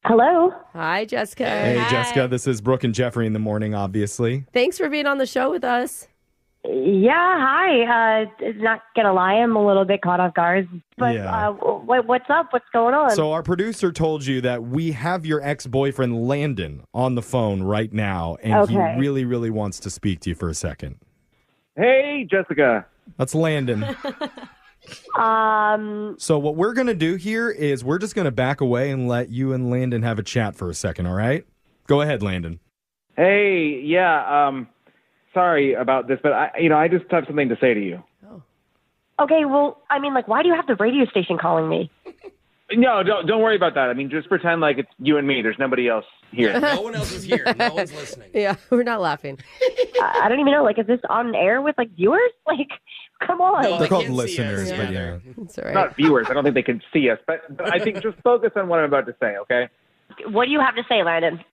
Hello. Hi, Jessica. Hey, Jessica. This is Brooke and Jeffrey in the morning, obviously. Thanks for being on the show with us. Yeah, hi. Not gonna lie, I'm a little bit caught off guard. But what's up? What's going on? So our producer told you that we have your ex-boyfriend Landon on the phone right now, and he really, really wants to speak to you for a second. Hey, Jessica. That's Landon. So what we're going to do here is we're just going to back away and let you and Landon have a chat for a second, all right? Go ahead, Landon. Hey, sorry about this, but I just have something to say to you. Okay, well, I mean, why do you have the radio station calling me? No, don't worry about that. I mean, just pretend like it's you and me. There's nobody else here. No one else is here. No one's listening. Yeah, we're not laughing. I don't even know. Is this on air with viewers? Come on. No, They're called listeners, but yeah. It's all right. Not viewers. I don't think they can see us, but I think just focus on what I'm about to say, okay? What do you have to say, Landon?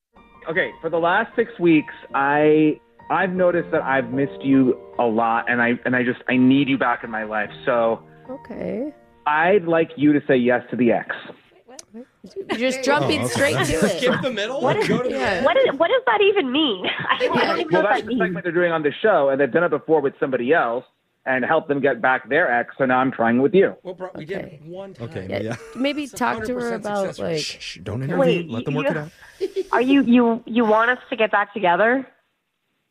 Okay, for the last 6 weeks, I've noticed that I've missed you a lot, and I need you back in my life. So Okay. I'd like you to say yes to the ex. You're just jumping straight to it. Skip the middle? What and go to the end. What does that even mean? I don't even know Well, what that's that the means. segment they're doing on the show, and they've done it before with somebody else and helped them get back their ex, so now I'm trying with you. Well, bro, we did it one time. Okay, yeah. Maybe talk to her 100% about successful. Shh, don't interview. Wait, Let them work it out. Are you want us to get back together?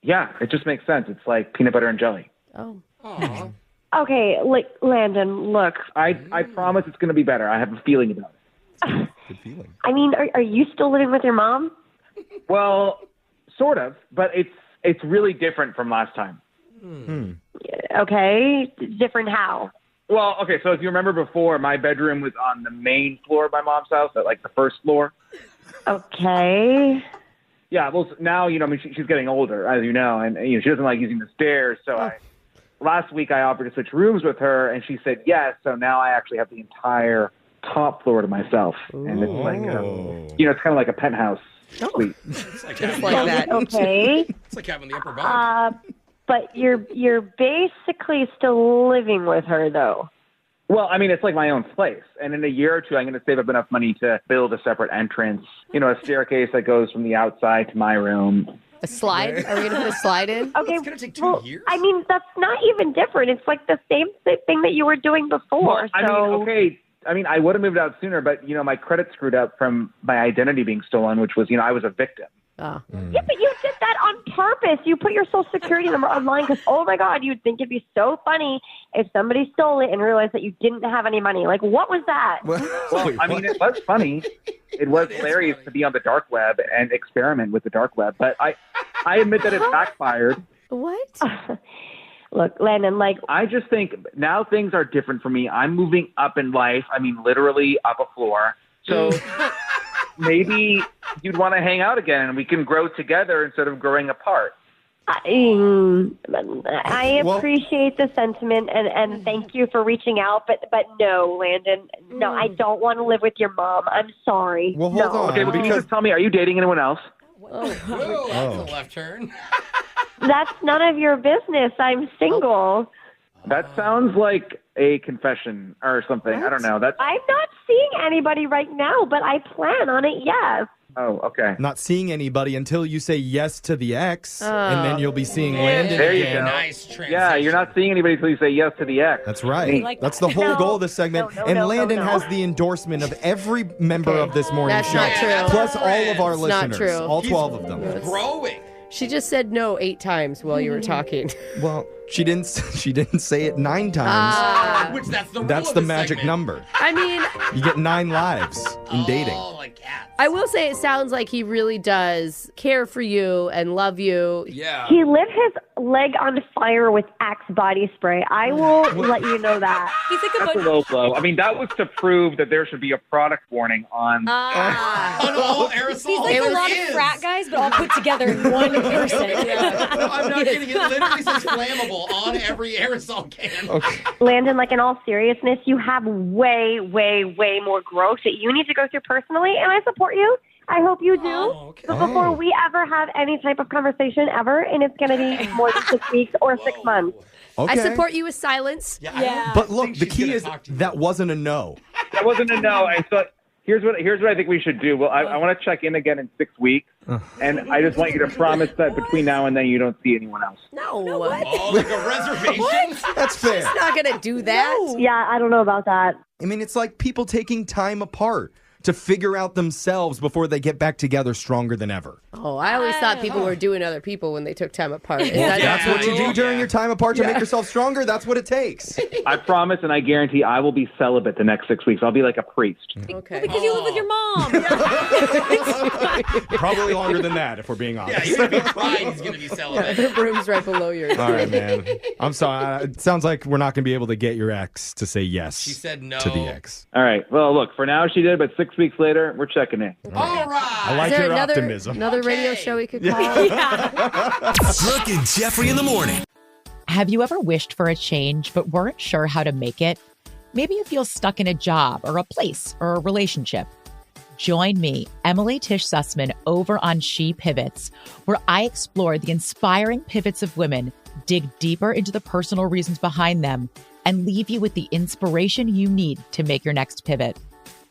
Yeah, it just makes sense. It's like peanut butter and jelly. Oh. Aw. Okay, Landon, look. I promise it's going to be better. I have a feeling about it. Good feeling. I mean, are you still living with your mom? Well, sort of, but it's really different from last time. Okay, different how? Well, okay, so if you remember before, my bedroom was on the main floor of my mom's house, at the first floor. Okay. Yeah, well, now, she's getting older, as you know, and she doesn't like using the stairs, so last week I offered to switch rooms with her, and she said yes, so now I actually have the entire top floor to myself. And it's it's kind of like a penthouse suite. It's like Just having like that. Okay. It's like having the upper bunk. But you're basically still living with her, though. Well, I mean, it's like my own place. And in a year or two, I'm going to save up enough money to build a separate entrance, a staircase that goes from the outside to my room. A slide? Are we going to put a slide in? Okay. It's going to take 2 years? I mean, that's not even different. It's like the same thing that you were doing before. I mean, I would have moved out sooner, but, my credit screwed up from my identity being stolen, which was, I was a victim. Yeah, but you did that on purpose. You put your social security number online because, oh my God, you'd think it'd be so funny if somebody stole it and realized that you didn't have any money. Like, what was that? Well, I mean, it was funny. It was hilarious to be on the dark web and experiment with the dark web, but I admit that it backfired. What? Look, Landon, I just think now things are different for me. I'm moving up in life. I mean, literally up a floor. So maybe you'd want to hang out again and we can grow together instead of growing apart. I appreciate the sentiment and thank you for reaching out, but no, Landon, no, I don't want to live with your mom. I'm sorry. Well, hold on. Okay, well, can you just tell me, are you dating anyone else? Whoa, that's a left turn. That's none of your business. I'm single. That sounds like a confession or something. What? I don't know. I'm not seeing anybody right now, but I plan on it, yes. Oh, okay. Not seeing anybody until you say yes to the ex, and then you'll be seeing Landon there again. You go. Nice transition. Yeah, you're not seeing anybody until you say yes to the ex. That's right. That's the whole goal of this segment. And Landon has the endorsement of every member of this morning That's show. not true. Plus all of our It's listeners. not true. All 12 of them. Growing. She just said no 8 times while you were talking. Well, she didn't say it 9 times. Which that's the rule That's of the this magic segment. number. I mean, You get 9 lives in dating. Like cats. I will say it sounds like he really does care for you and love you. Yeah. He lit his leg on fire with Axe body spray. I will let you know that. He's like That's a low blow. I mean, that was to prove that there should be a product warning on. On all aerosols. He's like a lot of frat guys, but all put together in one person. No, I'm not kidding. It literally says flammable on every aerosol can. Okay. Landon, in all seriousness, you have way, way, way more growth that you need to go through personally, and I support you. I hope you do. But before we ever have any type of conversation ever, and it's going to be more than 6 weeks or 6 months. Okay. I support you with silence. Yeah. But look, the key is that wasn't a no. That wasn't a no. And so here's what I think we should do. Well, I want to check in again in 6 weeks, and I just want you to promise that between now and then you don't see anyone else. No. Oh, like a reservation? That's fair. She's not going to do that. Yeah, I don't know about that. I mean, it's like people taking time apart to figure out themselves before they get back together stronger than ever. Oh, I always thought people were doing other people when they took time apart. Is Well, that that's not what you true? do during your time apart to make yourself stronger. That's what it takes. I promise and I guarantee I will be celibate the next 6 weeks. I'll be like a priest. Okay. Because you live with your mom. Probably longer than that, if we're being honest. Yeah, even if he tried, he's going to be celibate. The room's right below yours. All right, man. I'm sorry. It sounds like we're not going to be able to get your ex to say yes. She said no. To the ex. All right. Well, look, for now she did, but 6 weeks later, we're checking in. All right. I like Is there your another, optimism. another radio show we could call? Brooke and Jeffrey in the morning. Have you ever wished for a change but weren't sure how to make it? Maybe you feel stuck in a job or a place or a relationship. Join me, Emily Tish Sussman, over on She Pivots, where I explore the inspiring pivots of women, dig deeper into the personal reasons behind them, and leave you with the inspiration you need to make your next pivot.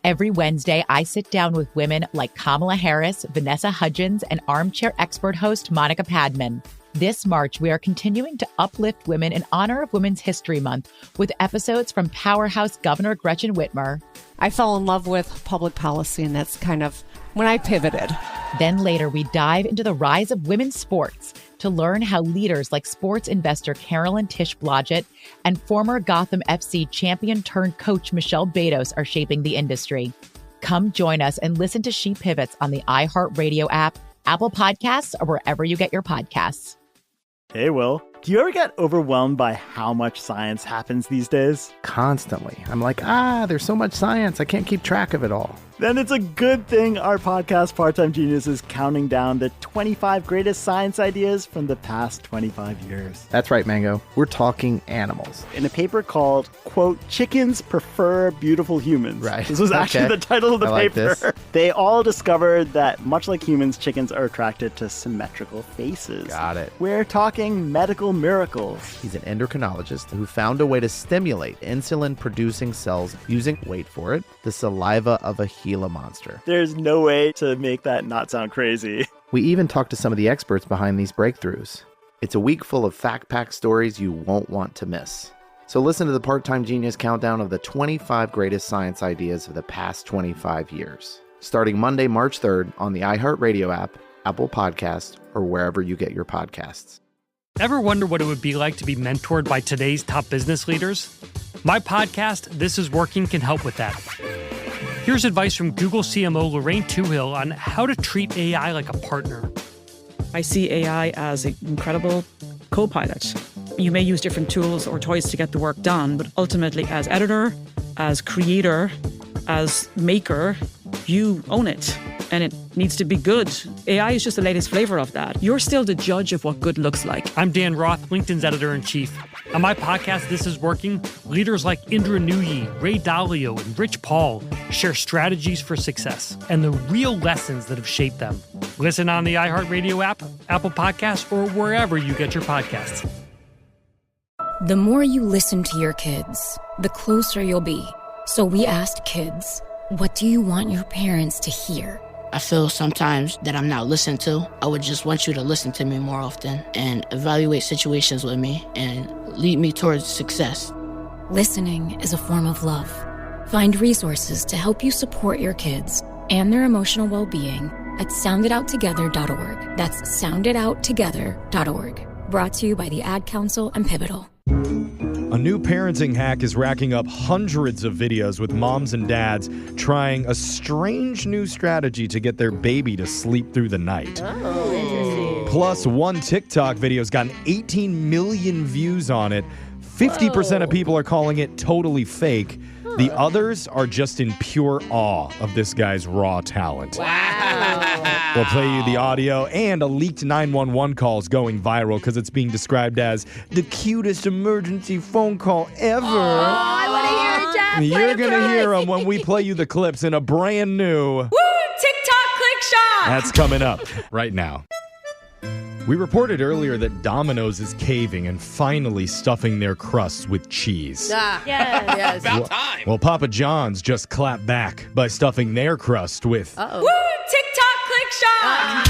Every Wednesday, I sit down with women like Kamala Harris, Vanessa Hudgens, and armchair expert host Monica Padman. This March, we are continuing to uplift women in honor of Women's History Month with episodes from powerhouse Governor Gretchen Whitmer. I fell in love with public policy, and that's kind of when I pivoted. Then later, we dive into the rise of women's sports to learn how leaders like sports investor Carolyn Tish Blodgett and former Gotham FC champion turned coach Michelle Betos are shaping the industry. Come join us and listen to She Pivots on the iHeartRadio app, Apple Podcasts, or wherever you get your podcasts. Hey, Will, do you ever get overwhelmed by how much science happens these days? Constantly. I'm like, there's so much science, I can't keep track of it all. Then it's a good thing our podcast, Part-Time Genius, is counting down the 25 greatest science ideas from the past 25 years. That's right, Mango. We're talking animals. In a paper called, quote, Chickens Prefer Beautiful Humans. Right. This was actually the title of the I paper. like this. They all discovered that, much like humans, chickens are attracted to symmetrical faces. Got it. We're talking medical miracles. He's an endocrinologist who found a way to stimulate insulin-producing cells using, wait for it, the saliva of a Gila monster. There's no way to make that not sound crazy. We even talked to some of the experts behind these breakthroughs. It's a week full of fact-packed stories you won't want to miss. So listen to the Part-Time Genius countdown of the 25 greatest science ideas of the past 25 years. Starting Monday, March 3rd on the iHeartRadio app, Apple Podcasts, or wherever you get your podcasts. Ever wonder what it would be like to be mentored by today's top business leaders? My podcast, This Is Working, can help with that. Here's advice from Google CMO Lorraine Toohill on how to treat AI like a partner. I see AI as an incredible co-pilot. You may use different tools or toys to get the work done, but ultimately as editor, as creator, as maker, you own it. And it needs to be good. AI is just the latest flavor of that. You're still the judge of what good looks like. I'm Dan Roth, LinkedIn's editor-in-chief. On my podcast, This Is Working, leaders like Indra Nooyi, Ray Dalio, and Rich Paul share strategies for success and the real lessons that have shaped them. Listen on the iHeartRadio app, Apple Podcasts, or wherever you get your podcasts. The more you listen to your kids, the closer you'll be. So we asked kids, what do you want your parents to hear? I feel sometimes that I'm not listened to. I would just want you to listen to me more often and evaluate situations with me and lead me towards success. Listening is a form of love. Find resources to help you support your kids and their emotional well-being at sounditouttogether.org. That's sounditouttogether.org. Brought to you by the Ad Council and Pivotal. A new parenting hack is racking up hundreds of videos with moms and dads trying a strange new strategy to get their baby to sleep through the night. Oh, interesting. Plus, one TikTok video's gotten 18 million views on it. 50% of people are calling it totally fake. The others are just in pure awe of this guy's raw talent. Wow. We'll play you the audio and a leaked 911 call is going viral because it's being described as the cutest emergency phone call ever. Oh, I want to hear it, Jeff. You're going to hear them when we play you the clips in a brand new Woo! TikTok click shot! That's coming up right now. We reported earlier that Domino's is caving and finally stuffing their crusts with cheese. Yes. About time. Well, Papa John's just clapped back by stuffing their crust with... Woo! TikTok click shot!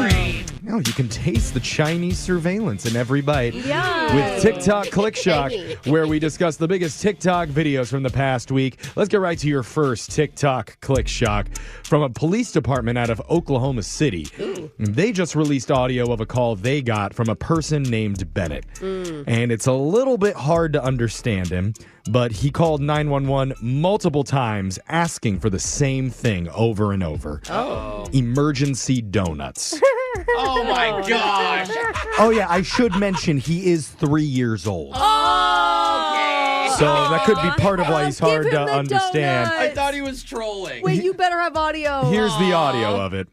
Great. Now you can taste the Chinese surveillance in every bite. Yum. With TikTok Click Shock, where we discuss the biggest TikTok videos from the past week. Let's get right to your first TikTok Click Shock from a police department out of Oklahoma City. Ooh. They just released audio of a call they got from a person named Bennett. And it's a little bit hard to understand him, but he called 911 multiple times asking for the same thing over and over. Oh. Emergency donuts. Oh my gosh. Oh, yeah, I should mention he is 3 years old. Oh, okay. So that could be part of why he's hard Give to him the understand. donuts. I thought he was trolling. Wait, you better have audio. Here's the audio of it.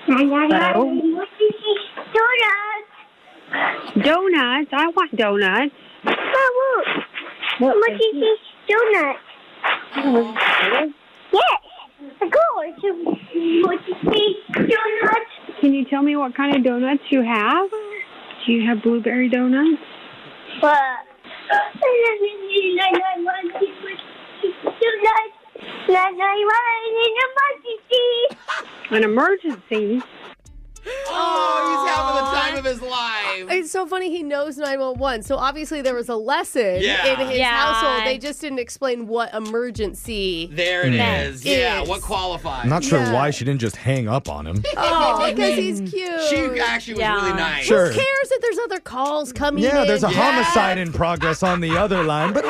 Hello? Donuts? I want donuts. What is this donut? Yes, of course. What is this donut? Can you tell me what kind of donuts you have? Do you have blueberry donuts? An emergency? Oh, he's having the time of his life. It's so funny he knows 911. So obviously there was a lesson Yeah. in his Yeah. household. They just didn't explain what emergency. There it is. Yeah, Is. what qualifies? I'm not sure Yeah. why she didn't just hang up on him. Oh, because he's cute. She actually was really nice. Sure. Who cares if there's other calls coming in? Yeah, there's a homicide in progress on the other line, but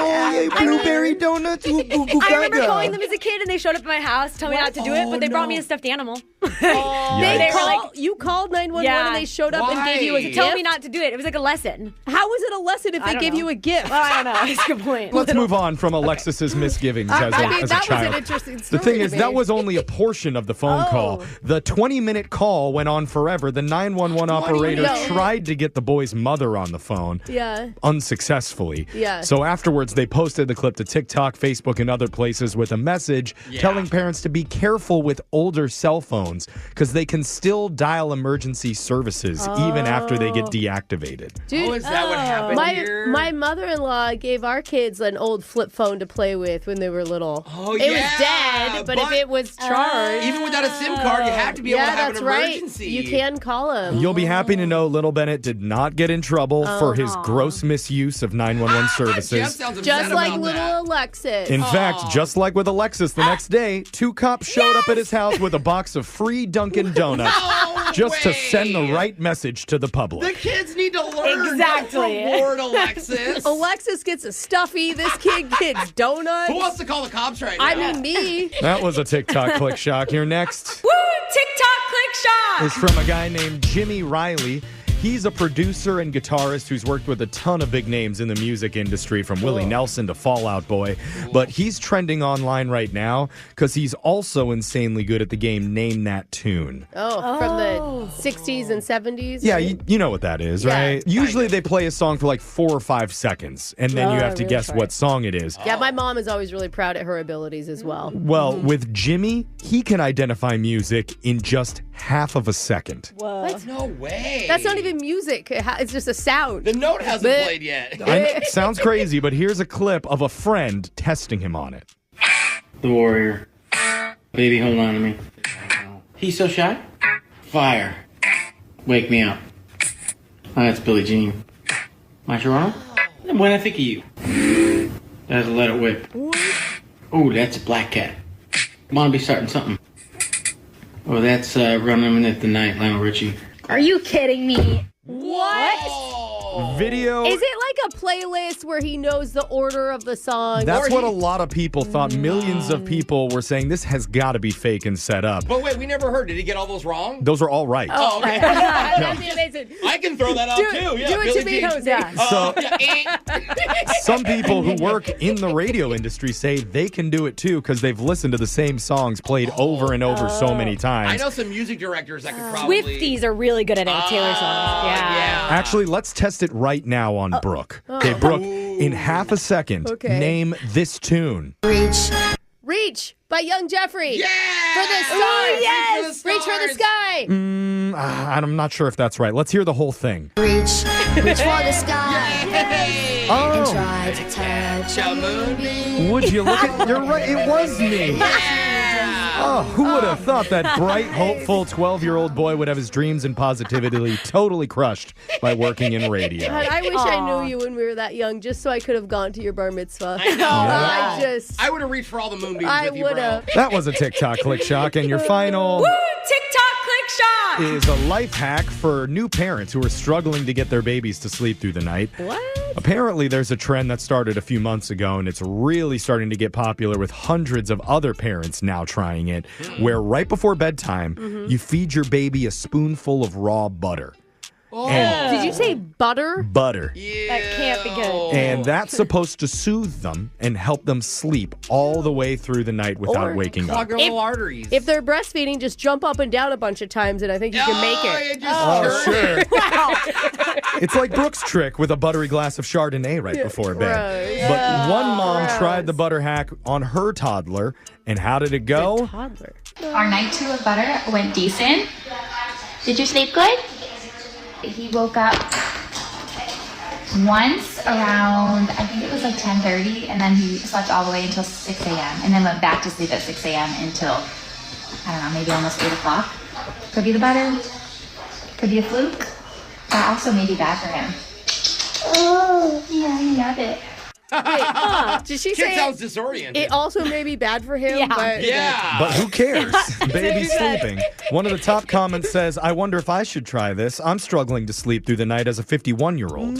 blueberry donuts. Ooh, ooh, ooh, I remember gaga. calling them as a kid and they showed up at my house, telling me not to do it, but they brought me a stuffed animal. They Yikes. you called 911 Yeah. and they showed up and gave you a Why? gift? Told me not to do it. It was like a lesson. How was it a lesson if I they don't gave know. you a gift? Well, I don't know. It's a good point. Let's move on from Alexis's misgivings as a that was child. an interesting The story thing to is, me. that was only a portion of the phone call. The 20-minute call went on forever. The 911 operator No. tried to get the boy's mother on the phone. Yeah. Unsuccessfully. Yeah. So afterwards, they posted the clip to TikTok, Facebook, and other places with a message telling parents to be careful with older cell phones because they can still dial emergency services even after they get deactivated. Dude, is that what happened here? My mother-in-law gave our kids an old flip phone to play with when they were little. Oh, it was dead, but if it was charged... even without a SIM card, you have to be able to have that's an right. emergency. You can call him. You'll be happy to know little Bennett did not get in trouble for his gross misuse of 911 services. Just like little Alexis. In fact, just like with Alexis, the next day, 2 cops showed up at his house with a box of free Dunkin' Donuts just to send the right message to the public. The kids need to learn. Exactly. Don't reward Alexis. Alexis gets a stuffy. This kid gets donuts. Who wants to call the cops right now? I mean, me. That was a TikTok click shock. Here next Woo! TikTok click shot! is from a guy named Jimmy Riley. He's a producer and guitarist who's worked with a ton of big names in the music industry, from Willie Nelson to Fall Out Boy. But he's trending online right now because he's also insanely good at the game Name That Tune. Oh, from the 60s and 70s? Yeah, you know what that is, right? Usually they play a song for like 4 or 5 seconds, and then you have to guess what song it is. Yeah, my mom is always really proud at her abilities as well. Well, with Jimmy, he can identify music in just half of a second. What? No way. That's not even music. It's just a sound. The note hasn't played yet. Sounds crazy, but here's a clip of a friend testing him on it. The warrior. Baby, hold on to me. He's so shy. Fire. Wake me up. Oh, that's Billie Jean. My Toronto? When I think of you. That's a Let It Whip. Oh, that's a Black Cat. Wanna be starting something. Oh, that's Running at the Night, Lionel Richie. Are you kidding me? What? Video. Is it like a playlist where he knows the order of the song? That's what a lot of people thought. Millions of people were saying this has got to be fake and set up. But wait, we never heard. Did he get all those wrong? Those are all right. Oh, okay. That'd be amazing. I can throw that out too. Yeah, do it to me, Jose. So, some people who work in the radio industry say they can do it too because they've listened to the same songs played over and over so many times. I know some music directors that could probably... Swifties are really good at Taylor songs. Yeah. Actually, let's test it right now on Brooke. Okay, Brooke, in half a second, name this tune. Reach by Young Jeffrey. Yeah! For the stars. Yes! Reach for the sky. I'm not sure if that's right. Let's hear the whole thing. Reach for the sky. Yay! And try to touch a moonbeam. Would you look at... You're right, it was me. Oh, who would have thought that bright, hopeful 12-year-old boy would have his dreams and positivity totally crushed by working in radio? God, I wish I knew you when we were that young, just so I could have gone to your bar mitzvah. I know. Yeah. I would have reached for all the moonbeams I with you, would bro. have. That was a TikTok click shock, and your final... Woo! TikTok click shock! is a life hack for new parents who are struggling to get their babies to sleep through the night. What? Apparently, there's a trend that started a few months ago, and it's really starting to get popular with hundreds of other parents now trying it, where right before bedtime, you feed your baby a spoonful of raw butter. Did you say butter? Butter. That can't be good. And that's supposed to soothe them and help them sleep all the way through the night without Or waking up. Clog your little arteries. If they're breastfeeding, just jump up and down a bunch of times, and I think you can make it. Sure. Wow. It's like Brooke's trick with a buttery glass of Chardonnay right before bed. Gross. But one mom tried the butter hack on her toddler, and how did it go? Toddler. Our night 2 of butter went decent. Did you sleep good? He woke up once around, I think it was like 10:30, and then he slept all the way until 6 a.m. and then went back to sleep at 6 a.m. until, I don't know, maybe almost 8 o'clock. Could be the butter, could be a fluke, but also maybe bad for him. Oh, yeah, you got it. Wait, did she Kid say sounds disoriented. it also may be bad for him? Yeah. But who cares? Baby's sleeping. One of the top comments says, I wonder if I should try this. I'm struggling to sleep through the night as a 51-year-old.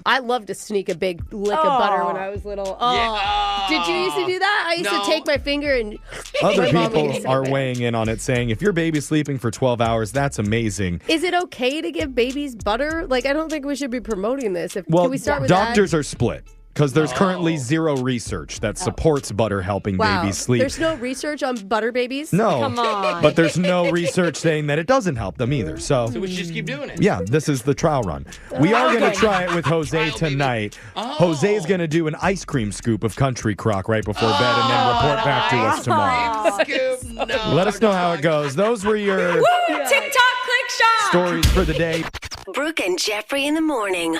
I loved to sneak a big lick of butter when I was little. Oh. Did you used to do that? I used to take my finger and... Other My mom people used to are do it. weighing in on it, saying, if your baby's sleeping for 12 hours, that's amazing. Is it okay to give babies butter? Like, I don't think we should be promoting this. Can Well, we start with doctors are split. Because there's currently zero research that supports butter helping babies sleep. There's no research on butter babies? No. Come on. But there's no research saying that it doesn't help them either. So we should just keep doing it. Yeah, this is the trial run. We are going to try it with Jose tonight. Jose is going to do an ice cream scoop of Country Crock right before bed and then report back to us tomorrow. No. Let us know how it goes. Those were your Woo! TikTok click shop. stories for the day. Brooke and Jeffrey in the morning.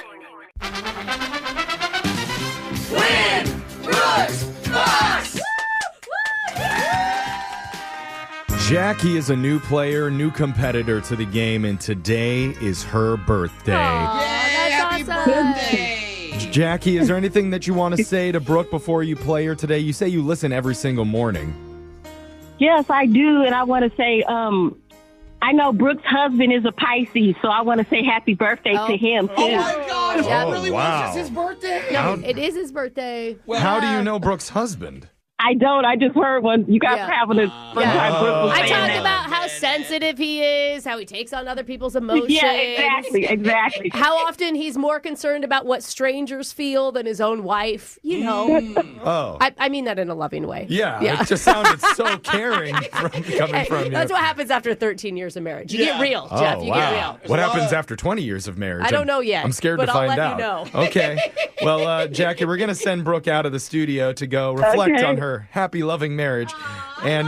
Win! Brooks! Box! Jackie is a new player, new competitor to the game, and today is her birthday. Happy birthday! Jackie, is there anything that you want to say to Brooke before you play her today? You say you listen every single morning. Yes, I do, and I want to say, I know Brooke's husband is a Pisces, so I want to say happy birthday to him, too. Oh, my gosh. Oh, It really wow. was his birthday. No, it is his birthday. How do you know Brooke's husband? I don't. I just heard one. You guys were having this first time Brooke was I saying talk that. about how sensitive he is, how he takes on other people's emotions. Yeah, exactly. How often he's more concerned about what strangers feel than his own wife. You know. Oh. I mean that in a loving way. Yeah, it just sounded so caring coming from you. That's what happens after 13 years of marriage. You get real, Oh, Jeff. You wow. get real. What happens after 20 years of marriage? I don't know yet, I'm scared but to I'll find let out. you know. Okay. Well, Jackie, we're going to send Brooke out of the studio to go reflect Okay. on her happy, loving marriage. And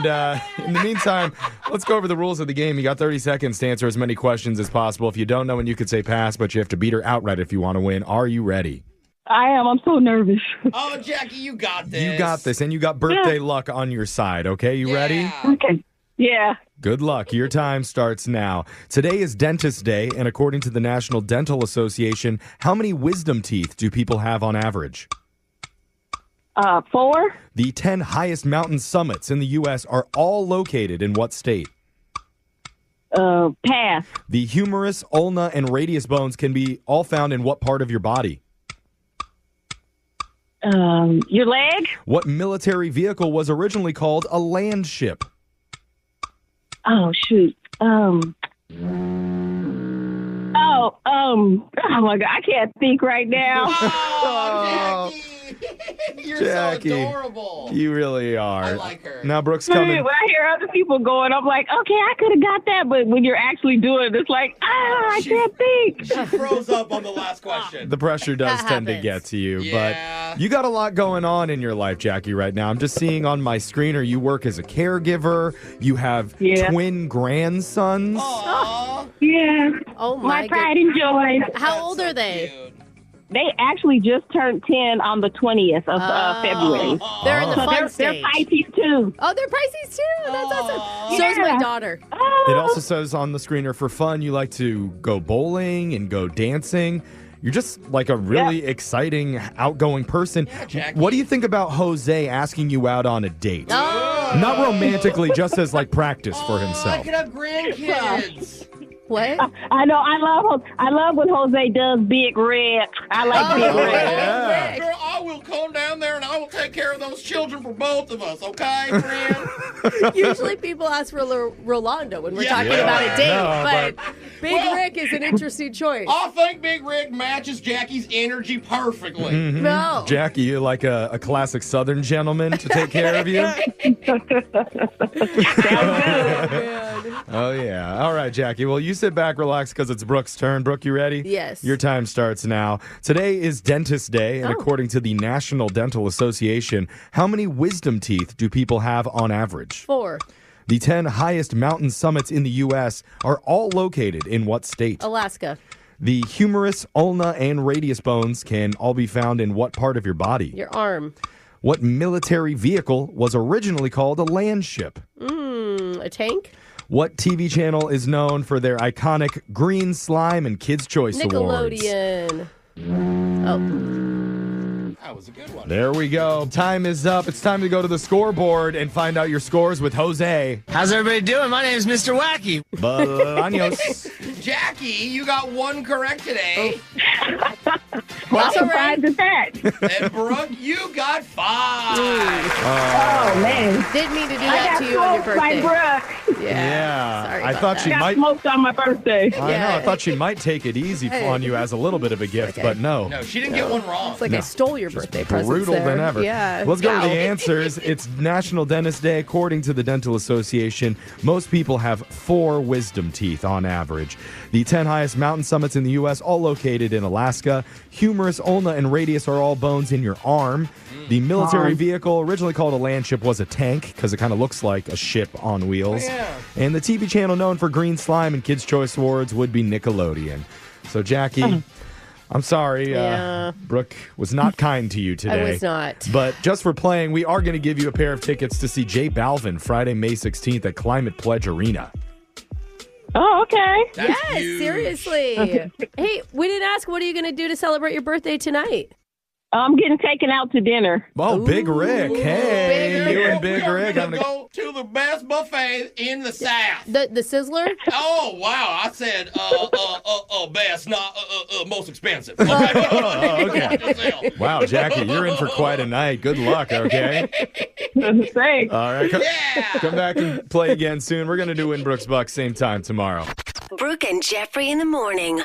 in the meantime, let's go over the rules of the game. You got 30 seconds to answer as many questions as possible. If you don't know, and you could say pass, but you have to beat her outright if you want to win. Are you ready? I am. I'm so nervous. Oh, Jackie, you got this. You got this, and you got birthday luck on your side, okay? You ready? Okay. Yeah. Good luck. Your time starts now. Today is Dentist Day, and according to the National Dental Association, how many wisdom teeth do people have on average? 4. The 10 highest mountain summits in the U.S. are all located in what state? Pass. The humerus, ulna, and radius bones can be all found in what part of your body? Your leg? What military vehicle was originally called a land ship? Oh, shoot. Oh my God. I can't think right now. Oh, You're Jackie, so adorable. You really are. I like her. Now, Brooke's When coming. I hear other people going, I'm like, okay, I could have got that. But when you're actually doing it, it's like, I can't think. She froze up on the last question. The pressure does tend to get to you, but you got a lot going on in your life, Jackie, right now. I'm just seeing on my screener you work as a caregiver. You have twin grandsons. Yeah. Oh, my pride and joy. How old are they? They actually just turned 10 on the 20th of February. They're in the So fun they're stage. Pisces too. Oh, they're Pisces too. That's awesome. So is my daughter. It also says on the screener, for fun, you like to go bowling and go dancing. You're just like a really exciting, outgoing person. What do you think about Jose asking you out on a date? Not romantically, just as like practice for I himself. could have grandkids. What? I know. I love when Jose does Big Red. I like Big Red. Girl, I will come down there and I will take care of those children for both of us, okay, friend? Usually people ask for Rolando when we're talking Yeah. about a date, No, but Big Rick is an interesting choice. I think Big Rick matches Jackie's energy perfectly. Mhm. No. Jackie, you're like a classic Southern gentleman to take care of you. Oh, yeah. All right, Jackie. Well, you sit back, relax, because it's Brooke's turn. Brooke, you ready? Yes. Your time starts now. Today is Dentist Day, and according to the National Dental Association, how many wisdom teeth do people have on average? 4. The 10 highest mountain summits in the U.S. are all located in what state? Alaska. The humerus, ulna, and radius bones can all be found in what part of your body? Your arm. What military vehicle was originally called a land ship? A tank. What TV channel is known for their iconic Green Slime and Kids' Choice Awards? Nickelodeon. Oh. That was a good one. There we go. Time is up. It's time to go to the scoreboard and find out your scores with Jose. How's everybody doing? My name is Mr. Wacky. Bolaños. Jackie, you got one correct today. Well, surprised at that. And Brooke, you got 5. Oh, man. Didn't mean to do that to you on your birthday. Brooke. Yeah. Sorry I about thought that. she Got might. smoked on my birthday. I know. I thought she might take it easy on you as a little bit of a gift, but no. No, she didn't get one wrong. It's like I stole your birthday present. Brutal than ever. Yeah. Let's go to the Wow. answers. It's National Dentist Day. According to the Dental Association, most people have 4 wisdom teeth on average. The 10 highest mountain summits in the U.S., all located in Alaska. Humerus, ulna, and radius are all bones in your arm. The military vehicle, originally called a land ship, was a tank because it kind of looks like a ship on wheels. And the TV channel known for green slime and Kids' Choice Awards would be Nickelodeon. So, Jackie, I'm sorry. Brooke was not kind to you today. I was not. But just for playing, we are going to give you a pair of tickets to see J Balvin Friday, May 16th at Climate Pledge Arena. Oh, okay. Yes, seriously. Hey, we didn't ask, what are you going to do to celebrate your birthday tonight? I'm getting taken out to dinner. Oh, Big Rick. Hey, Big you Rick. and Big Rick. I'm going to go to the best buffet in the South. The Sizzler? Oh, wow. I said best, not most expensive. Okay. Wow, Jackie, you're in for quite a night. Good luck, okay? Thanks. All right. Come back and play again soon. We're going to do Win Brooks Bucks same time tomorrow. Brooke and Jeffrey in the morning.